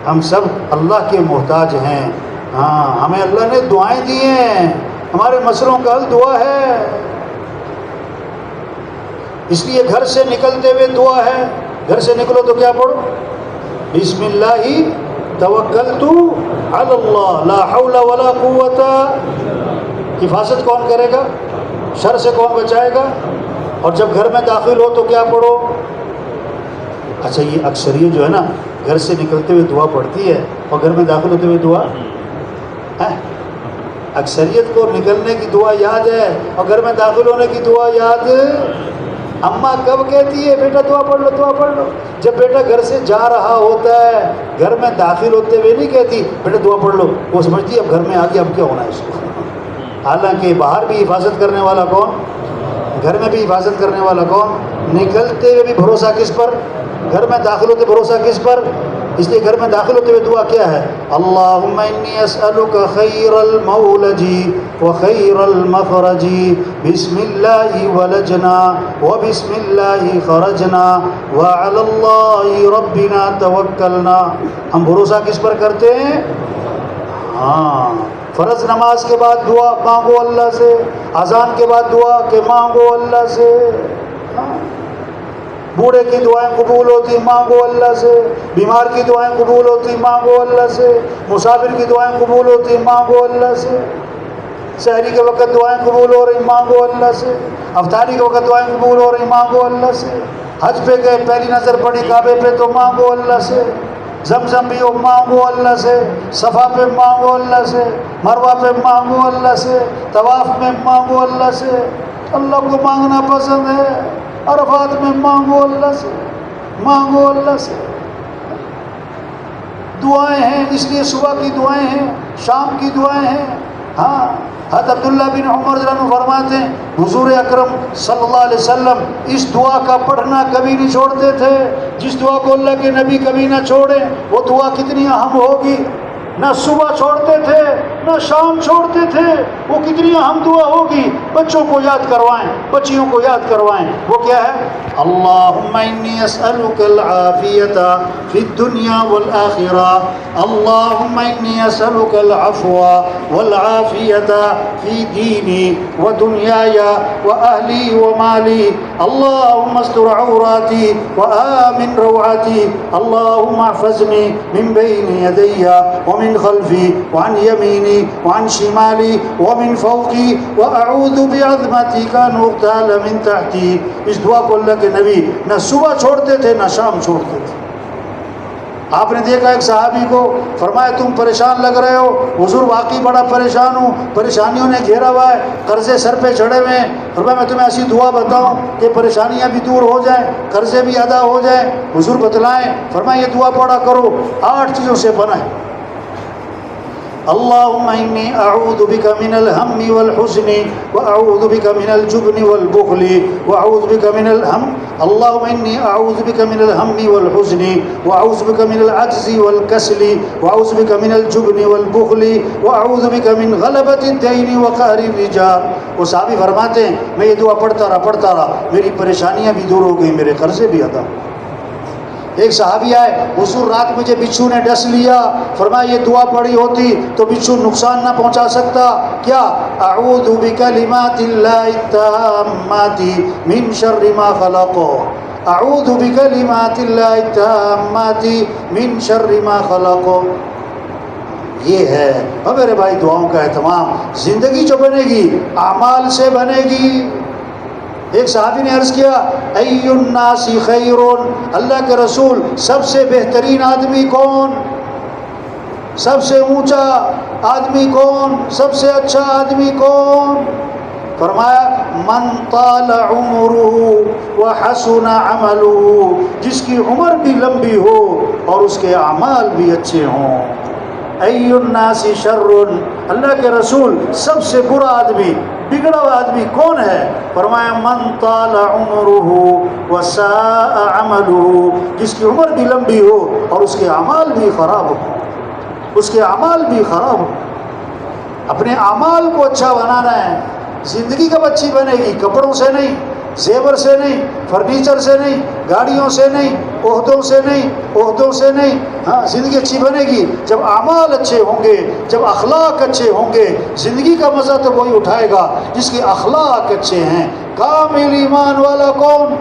ہم سب اللہ کے محتاج ہیں، ہاں ہمیں اللہ نے دعائیں دی ہیں، ہمارے مسئلوں کا حل دعا ہے۔ اس لیے گھر سے نکلتے ہوئے دعا ہے، گھر سے نکلو تو کیا پڑھو؟ بسم اللہ توکلت علی اللہ لا حول ولا قوت۔ حفاظت کون کرے گا؟ شر سے کون بچائے گا؟ اور جب گھر میں داخل ہو تو کیا پڑھو؟ اچھا یہ اکثریت جو ہے نا گھر سے نکلتے ہوئے دعا پڑھتی ہے اور گھر میں داخل ہوتے ہوئے دعا ہے؟ اکثریت کو نکلنے کی دعا یاد ہے اور گھر میں داخل ہونے کی دعا یاد۔ اماں کب کہتی ہے بیٹا دعا پڑھ لو دعا پڑھ لو؟ جب بیٹا گھر سے جا رہا ہوتا ہے، گھر میں داخل ہوتے ہوئے نہیں کہتی بیٹا دعا پڑھ لو، وہ سمجھتی ہے اب گھر میں آ کے اب کیا ہونا ہے اس کو۔ حالانکہ باہر بھی حفاظت کرنے والا کون؟ گھر میں بھی حفاظت کرنے والا کون؟ نکلتے ہوئے بھی بھروسہ کس پر؟ گھر میں داخل ہوتے بھروسہ کس پر؟ اس لیے گھر میں داخل ہوتے ہوئے دعا کیا ہے؟ اللہم انی اسألک خیر المولج وخیر المخرج بسم اللہ ولجنا وبسم اللہ خرجنا وعلی اللہ ربنا توکلنا۔ ہم بھروسہ کس پر کرتے ہیں؟ ہاں فرض نماز کے بعد دعا مانگو اللہ سے، اذان کے بعد دعا کہ مانگو اللہ سے، بوڑھے کی دعائیں قبول ہوتی مانگو اللہ سے، بیمار کی دعائیں قبول ہوتی مانگو اللہ سے، مسافر کی دعائیں قبول ہوتی مانگو اللہ سے، سحری کے وقت دعائیں قبول ہو رہی مانگو اللہ سے، افطاری کے وقت دعائیں قبول ہو رہی مانگو اللہ سے، حج پہ گئے پہلی نظر پڑی کعبے پہ تو مانگو اللہ سے، زمزم بھی ہو مانگو اللہ سے، صفا پہ مانگو اللہ سے، مروہ پہ مانگو اللہ سے، طواف میں مانگو اللہ سے۔ اللہ کو مانگنا پسند ہے، عرفات میں مانگو اللہ سے، مانگو اللہ سے۔ دعائیں ہیں، اس لیے صبح کی دعائیں ہیں، شام کی دعائیں ہیں۔ ہاں حضرت عبداللہ بن عمر رضی اللہ عنہ فرماتے ہیں حضور اکرم صلی اللہ علیہ وسلم اس دعا کا پڑھنا کبھی نہیں چھوڑتے تھے، جس دعا کو اللہ کے نبی کبھی نہ چھوڑیں وہ دعا کتنی اہم ہوگی۔ نہ صبح چھوڑتے تھے نہ شام چھوڑتے تھے، وہ کتنی اہم دعا ہوگی۔ بچوں کو یاد کروائیں، بچیوں کو یاد کروائیں، وہ کیا ہے؟ اللہم انی اسألک العافیۃ فی الدنیا والآخرہ، اللہم انی اسألک العفو والعافیۃ فی دینی ودنیای واہلی ومالی، اللہم استر عوراتی وآمن روعاتی، اللہم احفظنی من بین یدی ومن خلفی وعن یمینی وعن شمالی ومن فوقی واعوذ بعظمتک ان اغتال من تحتی۔ اس دعا کو اللہ کے نبی نہ صبح چھوڑتے تھے نہ شام چھوڑتے تھے۔ آپ نے دیکھا ایک صحابی کو، فرمایا تم پریشان لگ رہے ہو، حضور واقعی بڑا پریشان ہوں، پریشانیوں نے گھیرا ہوا ہے، قرضے سر پہ چڑھے ہوئے ہیں، فرمایا میں تمہیں ایسی دعا بتاؤں کہ پریشانیاں بھی دور ہو جائیں، قرضے بھی ادا ہو جائیں؟ حضور بتلائیں، فرمایا یہ دعا پڑھا کرو، 8 چیزوں سے بنا ہے۔ اللہم انی اعوذ بک من الہم والحزن واعوذ بک من الجبن والبخل واعوذ بک من الہم، اللہم انی اعوذ بک من الہم والحزن واعوذ بک من العجز والکسل واعوذ بک من الجبن والبخل واعوذ بک من غلبۃ الدین وقہر الرجال۔ وہ صحابی فرماتے ہیں میں یہ دعا پڑھتا رہا، میری پریشانیاں بھی دور ہو گئی، میرے قرضے بھی ادا۔ ایک صحابی آئے، حضور رات مجھے بچھو نے ڈس لیا، فرمایا یہ دعا پڑھی ہوتی تو بچھو نقصان نہ پہنچا سکتا، کیا؟ اعوذ بکلمات اللہ التامات من شر ما خلق، اعوذ بکلمات اللہ التامات من شر ما خلق. یہ ہے میرے بھائی دعاؤں کا اہتمام. زندگی جو بنے گی اعمال سے بنے گی. ایک صحابی نے عرض کیا ای الناس خیر، اللہ کے رسول سب سے بہترین آدمی کون، سب سے اونچا آدمی کون، سب سے اچھا آدمی کون؟ فرمایا من طال عمره وحسن عمله، جس کی عمر بھی لمبی ہو اور اس کے اعمال بھی اچھے ہوں. ای الناس شر، اللہ کے رسول سب سے برا آدمی، بگڑا ہوا آدمی کون ہے؟ فرمایا من طال عمره وساء عمله، جس کی عمر بھی لمبی ہو اور اس کے اعمال بھی خراب ہو، اس کے اعمال بھی خراب ہو. اپنے اعمال کو اچھا بنانا ہے. زندگی کب اچھی بنے گی؟ کپڑوں سے نہیں، زیور سے نہیں، فرنیچر سے نہیں، گاڑیوں سے نہیں، عہدوں سے نہیں، عہدوں سے نہیں. ہاں زندگی اچھی بنے گی جب اعمال اچھے ہوں گے، جب اخلاق اچھے ہوں گے. زندگی کا مزہ تو وہی اٹھائے گا جس کے اخلاق اچھے ہیں. کامل ایمان والا کون؟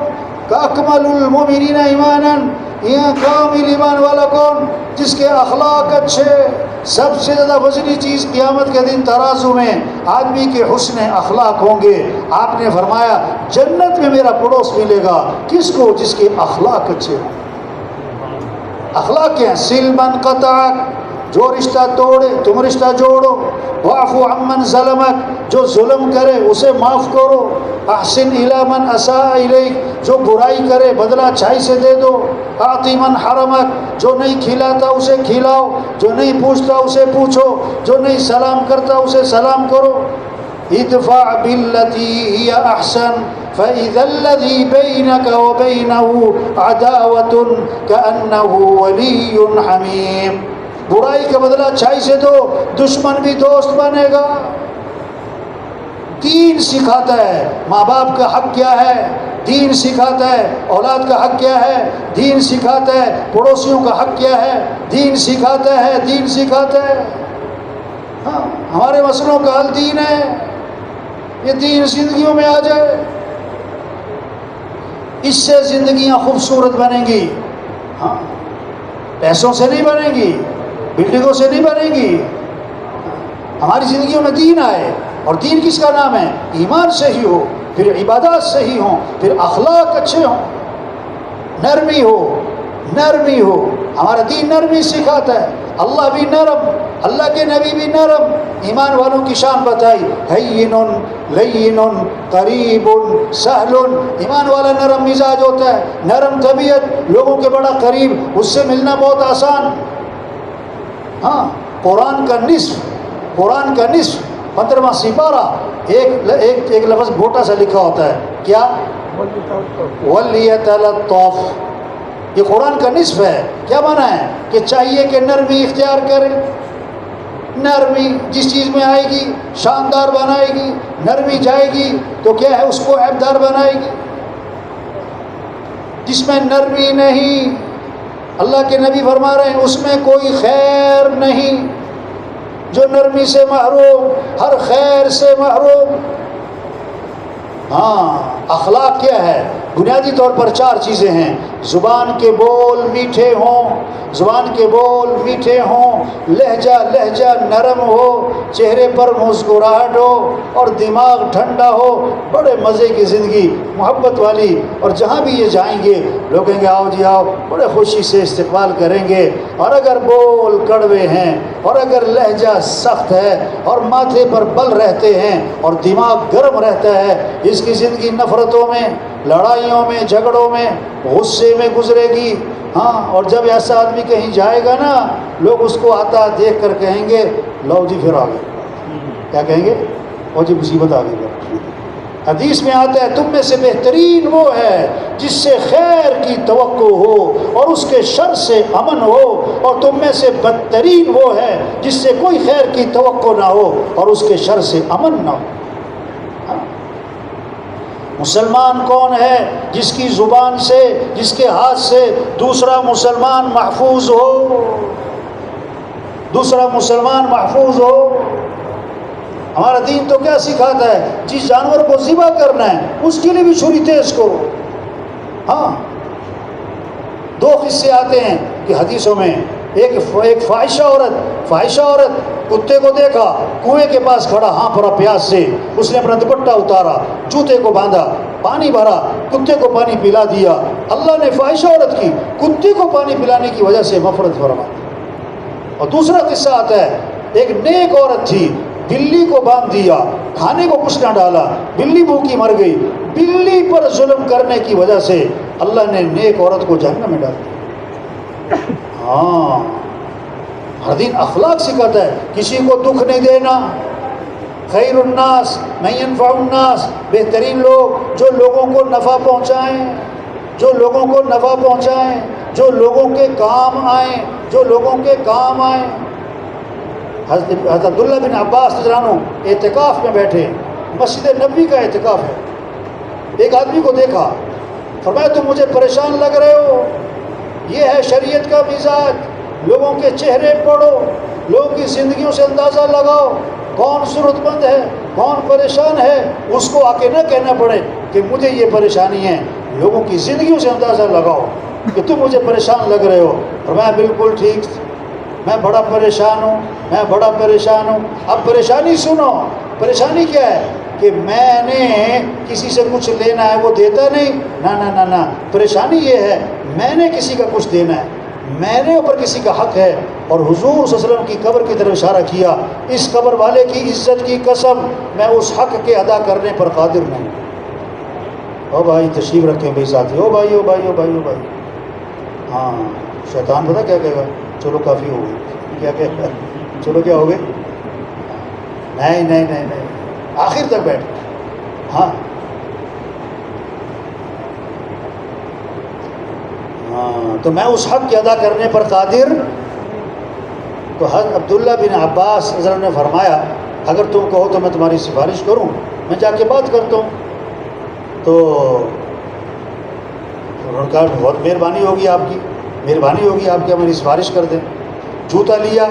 اکمل المؤمنین ایمانا، یہ کامل ایمان والا کون؟ جس کے اخلاق اچھے. سب سے زیادہ وزنی چیز قیامت کے دن ترازو میں آدمی کے حسن اخلاق ہوں گے. آپ نے فرمایا جنت میں میرا پڑوس ملے گا کس کو؟ جس کے اخلاق اچھے ہوں. اخلاق کیا ہیں؟ سل من قطعک، جو رشتہ توڑے تم رشتہ جوڑو. واعف عمن ظلمک، جو ظلم کرے اسے معاف کرو. احسن الی من اساء الیک، جو برائی کرے بدلہ اچھائی سے دے دو. اعطی من حرمک، جو نہیں کھلاتا اسے کھلاؤ، جو نہیں پوچھتا اسے پوچھو، جو نہیں سلام کرتا اسے سلام کرو. ادفع بالتی ہی احسن فاذا الذی بینک وبینہ عداوۃ کأنہ ولی حمیم. برائی کا بدلہ اچھائی سے دو، دشمن بھی دوست بنے گا. دین سکھاتا ہے ماں باپ کا حق کیا ہے، دین سکھاتا ہے اولاد کا حق کیا ہے، دین سکھاتا ہے پڑوسیوں کا حق کیا ہے، دین سکھاتا ہے، دین سکھاتا ہے. ہاں ہمارے مسئلوں کا حل دین ہے. یہ دین زندگیوں میں آ جائے، اس سے زندگیاں خوبصورت بنیں گی. ہاں پیسوں سے نہیں بنیں گی، بلڈنگوں سے نہیں بنے گی. ہماری زندگیوں میں دین آئے، اور دین کس کا نام ہے؟ ایمان صحیح ہو، پھر عبادات صحیح ہوں، پھر اخلاق اچھے ہوں، نرمی ہو، نرمی ہو. ہمارا دین نرمی سکھاتا ہے. اللہ بھی نرم، اللہ کے نبی بھی نرم. ایمان والوں کی شان بتائی ہین لین قریب سہل. ایمان والا نرم مزاج ہوتا ہے، نرم طبیعت، لوگوں کے بڑا قریب، اس سے ملنا بہت آسان. ہاں قرآن کا نصف 15واں سپارہ ایک لفظ موٹا سا لکھا ہوتا ہے، کیا؟ وَلْيَتَلَطَّفْ. یہ قرآن کا نصف ہے. کیا معنی ہے؟ کہ چاہیے کہ نرمی اختیار کرے. نرمی جس چیز میں آئے گی شاندار بنائے گی، نرمی جائے گی تو کیا ہے؟ اس کو عیبدار بنائے گی. جس میں نرمی نہیں، اللہ کے نبی فرما رہے ہیں اس میں کوئی خیر نہیں. جو نرمی سے محروم ہر خیر سے محروم. ہاں اخلاق کیا ہے؟ بنیادی طور پر 4 چیزیں ہیں. زبان کے بول میٹھے ہوں، زبان کے بول میٹھے ہوں، لہجہ نرم ہو، چہرے پر مسکراہٹ ہو، اور دماغ ٹھنڈا ہو. بڑے مزے کی زندگی محبت والی. اور جہاں بھی یہ جائیں گے لوگ کہیں گے آؤ جی آؤ، بڑے خوشی سے استقبال کریں گے. اور اگر بول کڑوے ہیں، اور اگر لہجہ سخت ہے، اور ماتھے پر بل رہتے ہیں، اور دماغ گرم رہتا ہے، اس کی زندگی نفرتوں میں، لڑائیوں میں، جھگڑوں میں، غصے میں گزرے گی. ہاں اور جب ایسا آدمی کہیں جائے گا نا، لوگ اس کو آتا دیکھ کر کہیں گے لو جی پھر آ گئے. کیا کہیں گے؟ او جی مصیبت آ گئی. حدیث میں آتا ہے تم میں سے بہترین وہ ہے جس سے خیر کی توقع ہو اور اس کے شر سے امن ہو، اور تم میں سے بدترین وہ ہے جس سے کوئی خیر کی توقع نہ ہو اور اس کے شر سے امن نہ ہو. مسلمان کون ہے؟ جس کی زبان سے، جس کے ہاتھ سے دوسرا مسلمان محفوظ ہو، دوسرا مسلمان محفوظ ہو۔ ہمارا دین تو کیا سکھاتا ہے؟ جس جانور کو ذبح کرنا ہے اس کے لیے بھی چھری تیز کرو۔ ہاں، دو قصے آتے ہیں کہ حدیثوں میں، ایک فاحشہ عورت کتے کو دیکھا، کنویں کے پاس کھڑا، ہاں پھرا پیاس سے، اس نے اپنا دوپٹہ اتارا، جوتے کو باندھا، پانی بھرا، کتے کو پانی پلا دیا۔ اللہ نے فاحشہ عورت کی کتے کو پانی پلانے کی وجہ سے مغفرت فرما دی۔ اور دوسرا قصہ آتا ہے، ایک نیک عورت تھی، بلی کو باندھ دیا، کھانے کو کچھ نہ ڈالا، بلی بھوکی مر گئی۔ بلی پر ظلم کرنے کی وجہ سے اللہ نے نیک عورت کو جہنم میں ڈال دیا۔ ہاں، ہر دن اخلاق سکھاتا ہے، کسی کو دکھ نہیں دینا۔ خیر الناس من ينفع الناس، بہترین لوگ جو لوگوں کو نفع پہنچائیں، جو لوگوں کو نفع پہنچائیں، جو لوگوں کے کام آئیں، جو لوگوں کے کام آئیں۔ حضرت عبداللہ بن عباس رضی اللہ عنہ اعتکاف میں بیٹھے، مسجد نبوی کا اعتکاف ہے، ایک آدمی کو دیکھا، فرمایا تم مجھے پریشان لگ رہے ہو، یہ ہے شریعت کا مزاج، لوگوں کے چہرے پڑھو، لوگوں کی زندگیوں سے اندازہ لگاؤ، کون ضرورت مند ہے، کون پریشان ہے، اس کو آ کے نہ کہنا پڑے کہ مجھے یہ پریشانی ہے، لوگوں کی زندگیوں سے اندازہ لگاؤ کہ تم مجھے پریشان لگ رہے ہو۔ فرمایا بالکل ٹھیک، میں بڑا پریشان ہوں، میں بڑا پریشان ہوں۔ اب پریشانی سنو، پریشانی کیا ہے کہ میں نے کسی سے کچھ لینا ہے، وہ دیتا نہیں، نہ، پریشانی یہ ہے میں نے کسی کا کچھ دینا ہے، میں نے اوپر کسی کا حق ہے۔ اور حضور صلی اللہ علیہ وسلم کی قبر کی طرف اشارہ کیا، اس قبر والے کی عزت کی قسم میں اس حق کے ادا کرنے پر قادر نہیں۔ او بھائی تشریف رکھیں بھائی ساتھی، او بھائی ہاں، شیطان پتہ کیا کہے گا؟ چلو کافی ہو گئی، کیا کہے گا؟ چلو کیا ہو گئے؟ نہیں، آخر تک بیٹھ۔ ہاں، تو میں اس حق کے ادا کرنے پر قادر۔ تو حضرت عبداللہ بن عباس رضی اللہ عنہ نے فرمایا اگر تم کہو تو میں تمہاری سفارش کروں، میں جا کے بات کرتا ہوں۔ تو انہوں نے کہا بہت مہربانی ہوگی آپ کی، مہربانی ہوگی آپ کی، ہماری سفارش کر دیں۔ جوتا لیا،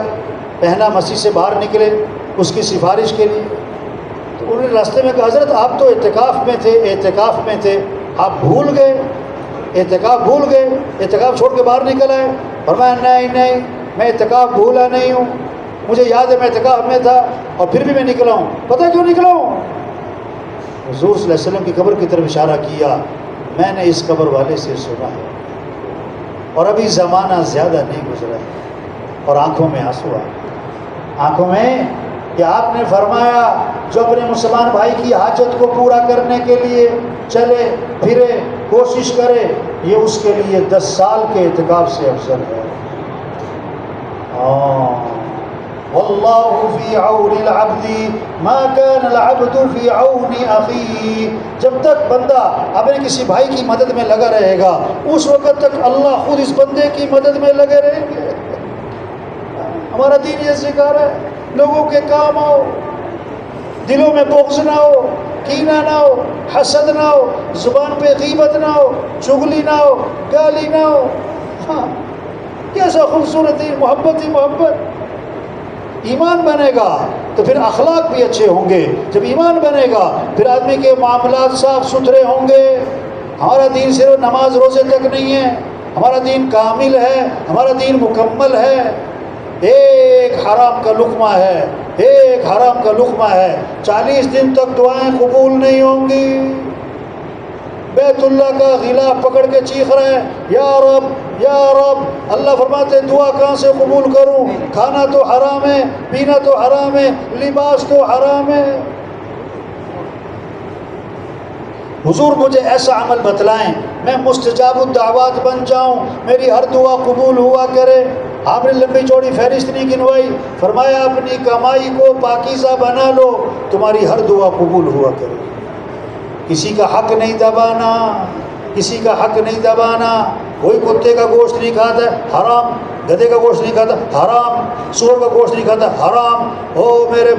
پہنا، مسجد سے باہر نکلے اس کی سفارش کے لیے۔ تو انہوں نے راستے میں کہا حضرت آپ تو اعتکاف میں تھے، آپ بھول گئے، اعتکاف چھوڑ کے باہر نکل آئے۔ فرمایا نہیں، میں اعتکاف بھولا نہیں ہوں، مجھے یاد ہے میں اعتکاف میں تھا اور پھر بھی میں نکلا ہوں۔ پتہ کیوں نکلا ہوں؟ حضور صلی اللہ علیہ وسلم کی قبر کی طرف اشارہ کیا، میں نے اس قبر والے سے سنا ہے اور ابھی زمانہ زیادہ نہیں گزرا ہے۔ اور آنکھوں میں آنسو آئے، آنکھوں میں، کہ آپ نے فرمایا جو اپنے مسلمان بھائی کی حاجت کو پورا کرنے کے لیے چلے پھرے، کوشش کرے، یہ اس کے لیے 10 سال کے اعتکاف سے افضل ہے۔ واللہ فی عون العبد ما کان العبد فی عون اخیہ، جب تک بندہ اپنے کسی بھائی کی مدد میں لگا رہے گا اس وقت تک اللہ خود اس بندے کی مدد میں لگے رہیں گے۔ ہمارا دین یہ سکھا رہا ہے لوگوں کے کام آؤ، دلوں میں بغض نہ ہو، کینہ نہ ہو، حسد نہ ہو، زبان پہ غیبت نہ ہو، چغلی نہ ہو، گالی نہ ہو۔ ہاں، کیسا خوبصورت ہے، محبت ہی محبت۔ ایمان بنے گا تو پھر اخلاق بھی اچھے ہوں گے، جب ایمان بنے گا پھر آدمی کے معاملات صاف ستھرے ہوں گے۔ ہمارا دین صرف نماز روزے تک نہیں ہے، ہمارا دین کامل ہے، ہمارا دین مکمل ہے۔ ایک حرام کا لقمہ ہے، ایک حرام کا لقمہ ہے، 40 دن تک دعائیں قبول نہیں ہوں گی۔ بیت اللہ کا غلاف پکڑ کے چیخ رہے ہیں یا رب یا رب، اللہ فرماتے دعا کہاں سے قبول کروں؟ کھانا تو حرام ہے، پینا تو حرام ہے، لباس تو حرام ہے۔ حضور مجھے ایسا عمل بتلائیں میں مستجاب الدعوات بن جاؤں، میری ہر دعا قبول ہوا کرے۔ آپ نے لمبی چوڑی فہرست نہیں گنوائی، فرمایا اپنی کمائی کو پاکیزہ بنا لو، تمہاری ہر دعا قبول ہوا کرے۔ کسی کا حق نہیں دبانا، کسی کا حق نہیں دبانا۔ کوئی کتے کا گوشت نہیں کھاتا ہے، حرام. گدھے کا گوشت نہیں کھاتا، حرام. سور کا گوشت نہیں کھاتا، حرام. او میرے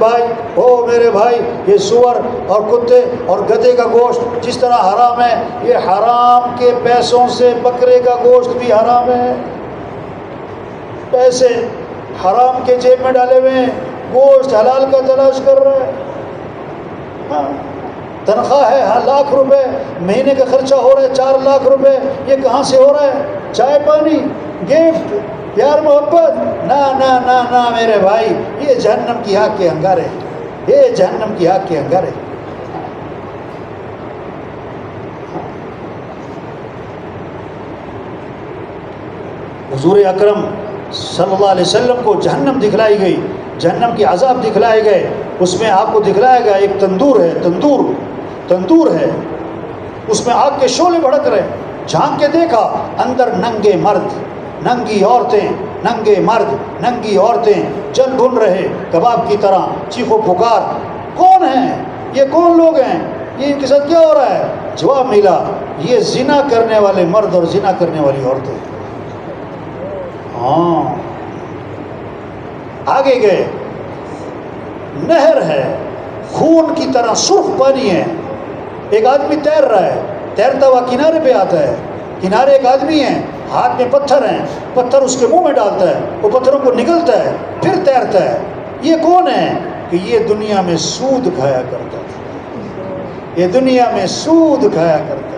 بھائی، یہ سور اور کتے اور گدھے کا گوشت جس طرح حرام ہے، یہ حرام کے پیسوں سے بکرے کا گوشت بھی حرام ہے. پیسے حرام کے جیب میں ڈالے ہوئے ہیں، گوشت حلال کا تلاش کر رہا ہے. ہاں، تنخواہ ہے لاکھ روپے، مہینے کا خرچہ ہو رہا ہے 4 لاکھ روپے، یہ کہاں سے ہو رہا ہے؟ چائے پانی، گفٹ، پیار محبت؟ نہ نہ نہ نہ میرے بھائی، یہ جہنم کی آگ کے انگارے، یہ جہنم کی آگ کے انگارے. حضور اکرم صلی اللہ علیہ وسلم کو جہنم دکھلائی گئی، جہنم کی عذاب دکھلائے گئے. اس میں آپ کو دکھلایا گیا ایک تندور ہے، تندور ہے، اس میں آگ کے شعلے بھڑک رہے. جھانک کے دیکھا، اندر ننگے مرد، ننگی عورتیں، ننگے مرد، ننگی عورتیں جل بھن رہے کباب کی طرح، چیخو پکار. کون ہیں یہ؟ کون لوگ ہیں یہ؟ ان کے ساتھ کیا ہو رہا ہے؟ جواب ملا، یہ زنا کرنے والے مرد اور زنا کرنے والی عورتیں. ہاں، آگے گئے، نہر ہے، خون کی طرح سرخ پانی ہے. ایک آدمی تیر رہا ہے، تیرتا ہوا کنارے پہ آتا ہے. کنارے ایک آدمی ہے، ہاتھ میں پتھر ہیں، پتھر اس کے منہ میں ڈالتا ہے، وہ پتھروں کو نگلتا ہے، پھر تیرتا ہے. یہ کون ہے؟ کہ یہ دنیا میں سود کھایا کرتا تھا، یہ دنیا میں سود کھایا کرتا تھا.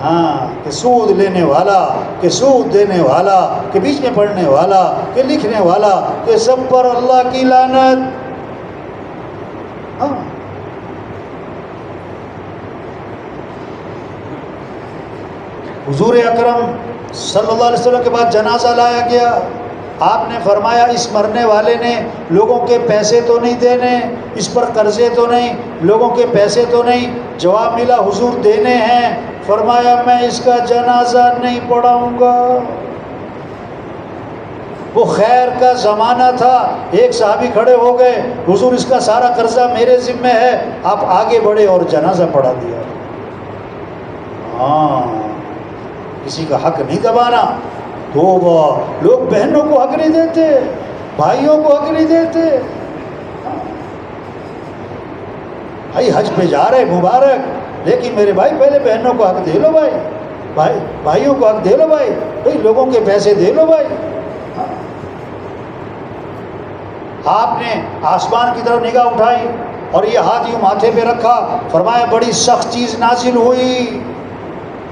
ہاں، کہ سود لینے والا، کہ سود دینے والا، کہ بیچ میں پڑھنے والا، کہ لکھنے والا، کہ سب پر اللہ کی لعنت. ہاں، حضور اکرم صلی اللہ علیہ وسلم کے بعد جنازہ لایا گیا. آپ نے فرمایا اس مرنے والے نے لوگوں کے پیسے تو نہیں دینے، اس پر قرضے تو نہیں، لوگوں کے پیسے تو نہیں؟ جواب ملا حضور دینے ہیں. فرمایا میں اس کا جنازہ نہیں پڑھاؤں گا. وہ خیر کا زمانہ تھا، ایک صحابی کھڑے ہو گئے، حضور اس کا سارا قرضہ میرے ذمہ ہے. آپ آگے بڑھے اور جنازہ پڑھا دیا. ہاں، کسی کا حق نہیں دبانا. توبہ، لوگ بہنوں کو حق نہیں دیتے، بھائیوں کو حق نہیں دیتے. بھائی حج پہ جا رہے مبارک، لیکن میرے بھائی پہلے بہنوں کو حق دے لو بھائی، بھائیوں کو حق دے لو بھائی، لوگوں کے پیسے دے لو بھائی. آپ نے آسمان کی طرف نگاہ اٹھائی اور یہ ہاتھ یوں ماتھے پہ رکھا. فرمایا بڑی سخت چیز نازل ہوئی.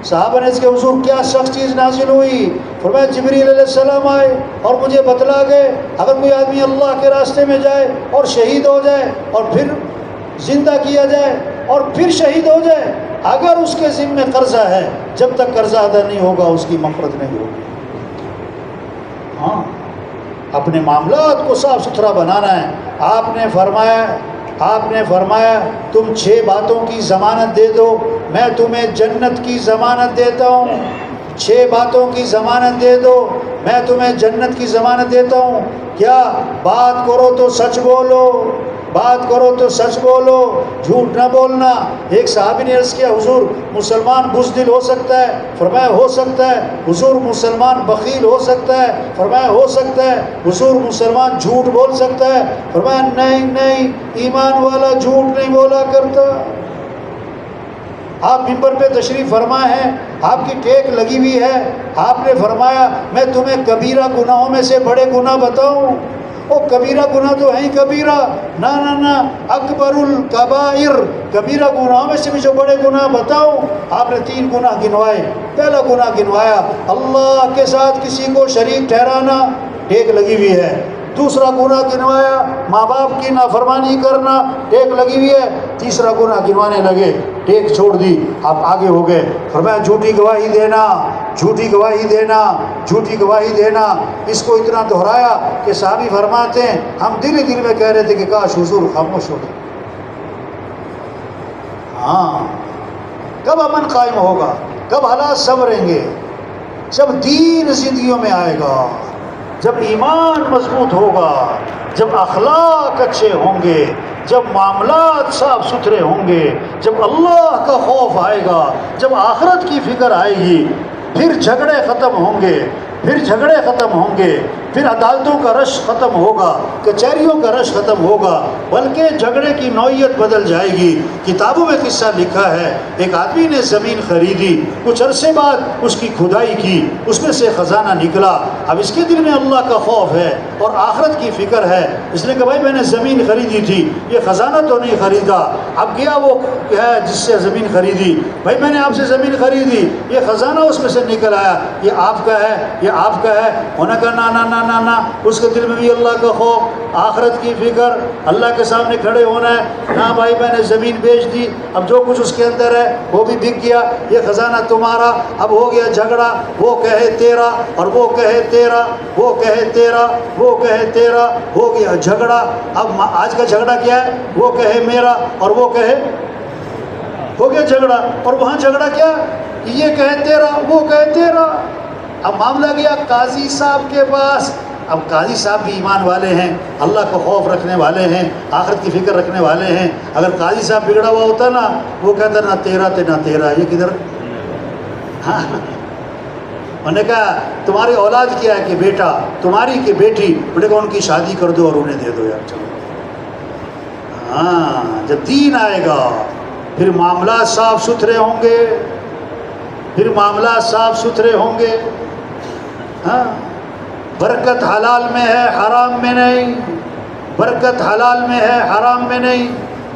صحابہ نے اس کے حضور کیا سخت چیز نازل ہوئی؟ فرمایا جبریل علیہ السلام آئے اور مجھے بتلا گئے اگر کوئی آدمی اللہ کے راستے میں جائے اور شہید ہو جائے اور پھر زندہ کیا جائے اور پھر شہید ہو جائے، اگر اس کے ذمہ قرضہ ہے، جب تک قرضہ ادا نہیں ہوگا اس کی مغفرت نہیں ہوگی. ہاں، اپنے معاملات کو صاف ستھرا بنانا ہے. آپ نے فرمایا تم 6 باتوں کی ضمانت دے دو، میں تمہیں جنت کی ضمانت دیتا ہوں. 6 باتوں کی ضمانت دے دو، میں تمہیں جنت کی ضمانت دیتا ہوں. کیا؟ بات کرو تو سچ بولو، بات کرو تو سچ بولو، جھوٹ نہ بولنا. ایک صحابی نے عرض کیا حضور مسلمان بزدل ہو سکتا ہے؟ فرمایا ہو سکتا ہے. حضور مسلمان بخیل ہو سکتا ہے؟ فرمایا ہو سکتا ہے. حضور مسلمان جھوٹ بول سکتا ہے؟ فرمایا نہیں، ایمان والا جھوٹ نہیں بولا کرتا. آپ ممبر پہ تشریف فرما ہیں، آپ کی ٹیک لگی ہوئی ہے. آپ نے فرمایا میں تمہیں کبیرہ گناہوں میں سے بڑے گناہ بتاؤں؟ وہ کبیرہ گناہ تو ہیں کبیرہ، نہ اکبر الکبائر، کبیرہ گناہوں میں سے بھی جو بڑے گناہ بتاؤں. آپ نے 3 گناہ گنوائے. پہلا گناہ گنوایا اللہ کے ساتھ کسی کو شریک ٹھہرانا، ٹیک لگی ہوئی ہے. دوسرا گناہ گنوایا ماں باپ کی نافرمانی کرنا، ٹیک لگی ہوئی ہے. تیسرا گناہ گنوانے لگے، ٹیک چھوڑ دی، آپ آگے ہو گئے. فرمایا جھوٹی گواہی دینا، جھوٹی گواہی دینا، جھوٹی گواہی دینا. اس کو اتنا دہرایا کہ صحابی فرماتے ہیں ہم دل ہی دل میں کہہ رہے تھے کہ کاش حضور خاموش ہو گئے. ہاں، کب امن قائم ہوگا؟ کب حالات سنوریں گے؟ جب دین زندگیوں میں آئے گا، جب ایمان مضبوط ہوگا، جب اخلاق اچھے ہوں گے، جب معاملات صاف ستھرے ہوں گے، جب اللہ کا خوف آئے گا، جب آخرت کی فکر آئے گی. پھر جھگڑے ختم ہوں گے، پھر جھگڑے ختم ہوں گے، پھر عدالتوں کا رش ختم ہوگا، کچہریوں کا رش ختم ہوگا، بلکہ جھگڑے کی نوعیت بدل جائے گی۔ کتابوں میں قصہ لکھا ہے، ایک آدمی نے زمین خریدی، کچھ عرصے بعد اس کی کھدائی کی، اس میں سے خزانہ نکلا۔ اب اس کے دل میں اللہ کا خوف ہے اور آخرت کی فکر ہے۔ اس نے کہا بھائی میں نے زمین خریدی تھی، یہ خزانہ تو نہیں خریدا۔ اب گیا وہ جس سے زمین خریدی، بھائی میں نے آپ سے زمین خریدی، یہ خزانہ اس میں سے نکل آیا، یہ آپ کا ہے، یہ آپ کا ہے۔ انہوں نے کہا نا نا نا نا نا، اس کے دل میں بھی اللہ کا خوف، آخرت کی فکر، اللہ کے سامنے کھڑے ہونا ہے۔ نا بھائی میں نے زمین بیچ دی، اب جو کچھ اس کے اندر ہے وہ بھی بک گیا، یہ خزانہ تمہارا۔ اب ہو گیا جھگڑا، وہ کہے تیرا اور وہ کہے تیرا، وہ کہے تیرا، وہ کہے تیرا، ہو گیا جھگڑا۔ اب آج کا جھگڑا کیا ہے؟ وہ کہے میرا اور وہ کہے، ہو گیا جھگڑا۔ اور وہاں جھگڑا کیا؟ یہ کہے تیرا، وہ کہے تیرا۔ اب معاملہ گیا قاضی صاحب کے پاس۔ اب قاضی صاحب بھی ایمان والے ہیں، اللہ کا خوف رکھنے والے ہیں، آخرت کی فکر رکھنے والے ہیں۔ اگر قاضی صاحب بگڑا ہوا ہوتا نا، وہ کہتا نہ تیرا تے نہ تیرا، یہ کدھر؟ ہاں، انہوں نے کہا تمہاری اولاد کیا ہے کہ بیٹا، تمہاری کہ بیٹی؟ انہوں نے کہا ان کی شادی کر دو اور انہیں دے دو یار، چلو۔ ہاں، جب دین آئے گا پھر معاملات صاف ستھرے ہوں گے، پھر معاملات صاف ستھرے ہوں گے۔ ہاں، برکت حلال میں ہے، حرام میں نہیں، برکت حلال میں ہے، حرام میں نہیں۔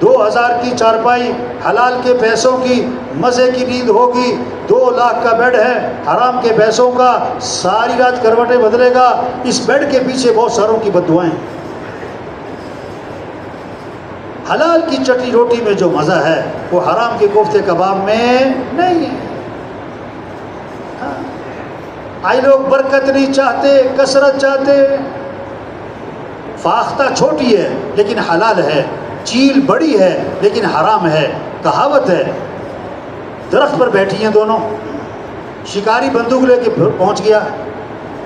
2000 کی چارپائی حلال کے پیسوں کی، مزے کی نیند ہوگی۔ 2 لاکھ کا بیڈ ہے حرام کے پیسوں کا، ساری رات کروٹیں بدلے گا، اس بیڈ کے پیچھے بہت ساروں کی بددعائیں۔ حلال کی چٹنی روٹی میں جو مزہ ہے وہ حرام کے کوفتے کباب میں نہیں ہے۔ آئی لوگ برکت نہیں چاہتے، کثرت چاہتے۔ فاختہ چھوٹی ہے لیکن حلال ہے، چیل بڑی ہے لیکن حرام ہے۔ کہاوت ہے، درخت پر بیٹھی ہیں دونوں، شکاری بندوق لے کے پہنچ گیا،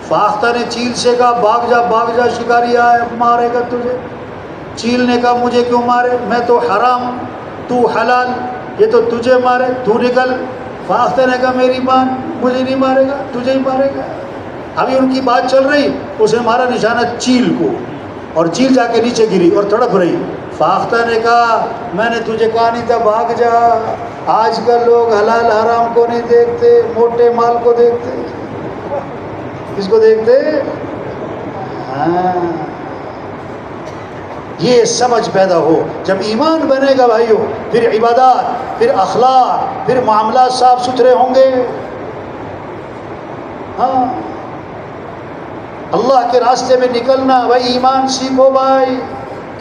فاختہ نے چیل سے کہا بھاگ جا بھاگ جا، شکاری آئے مارے گا تجھے۔ چیل نے کہا مجھے کیوں مارے، میں تو حرام تو حلال، یہ تو تجھے مارے، تو نکل۔ فاختہ نے کہا میری مان، مجھے نہیں مارے گا، تجھے ہی مارے گا۔ ابھی ان کی بات چل رہی، اسے مارا نشانہ چیل کو، اور چیل جا کے نیچے گری اور تڑپ رہی۔ فاختہ نے کہا میں نے تجھے کہا نہیں تھا بھاگ جا۔ آج کل لوگ حلال حرام کو نہیں دیکھتے، موٹے مال کو دیکھتے۔ کس کو دیکھتے؟ ہاں، یہ سمجھ پیدا ہو۔ جب ایمان بنے گا بھائیو، پھر عبادات، پھر اخلاق، پھر معاملات صاف ستھرے ہوں گے۔ ہاں، اللہ کے راستے میں نکلنا، بھائی ایمان سیکھو بھائی۔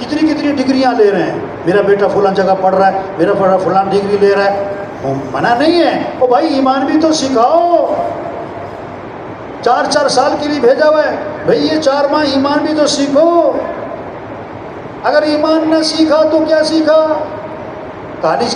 کتنی ڈگریاں لے رہے ہیں، میرا بیٹا فلاں جگہ پڑھ رہا ہے، میرا بیٹا فلاں ڈگری لے رہا ہے، منع نہیں ہے، او بھائی ایمان بھی تو سکھاؤ۔ 4 سال کے لیے بھیجا ہوا ہے، بھائی یہ 4 ماہ ایمان بھی تو سیکھو۔ اگر ایمان نہ سیکھا تو کیا سیکھا؟ کالج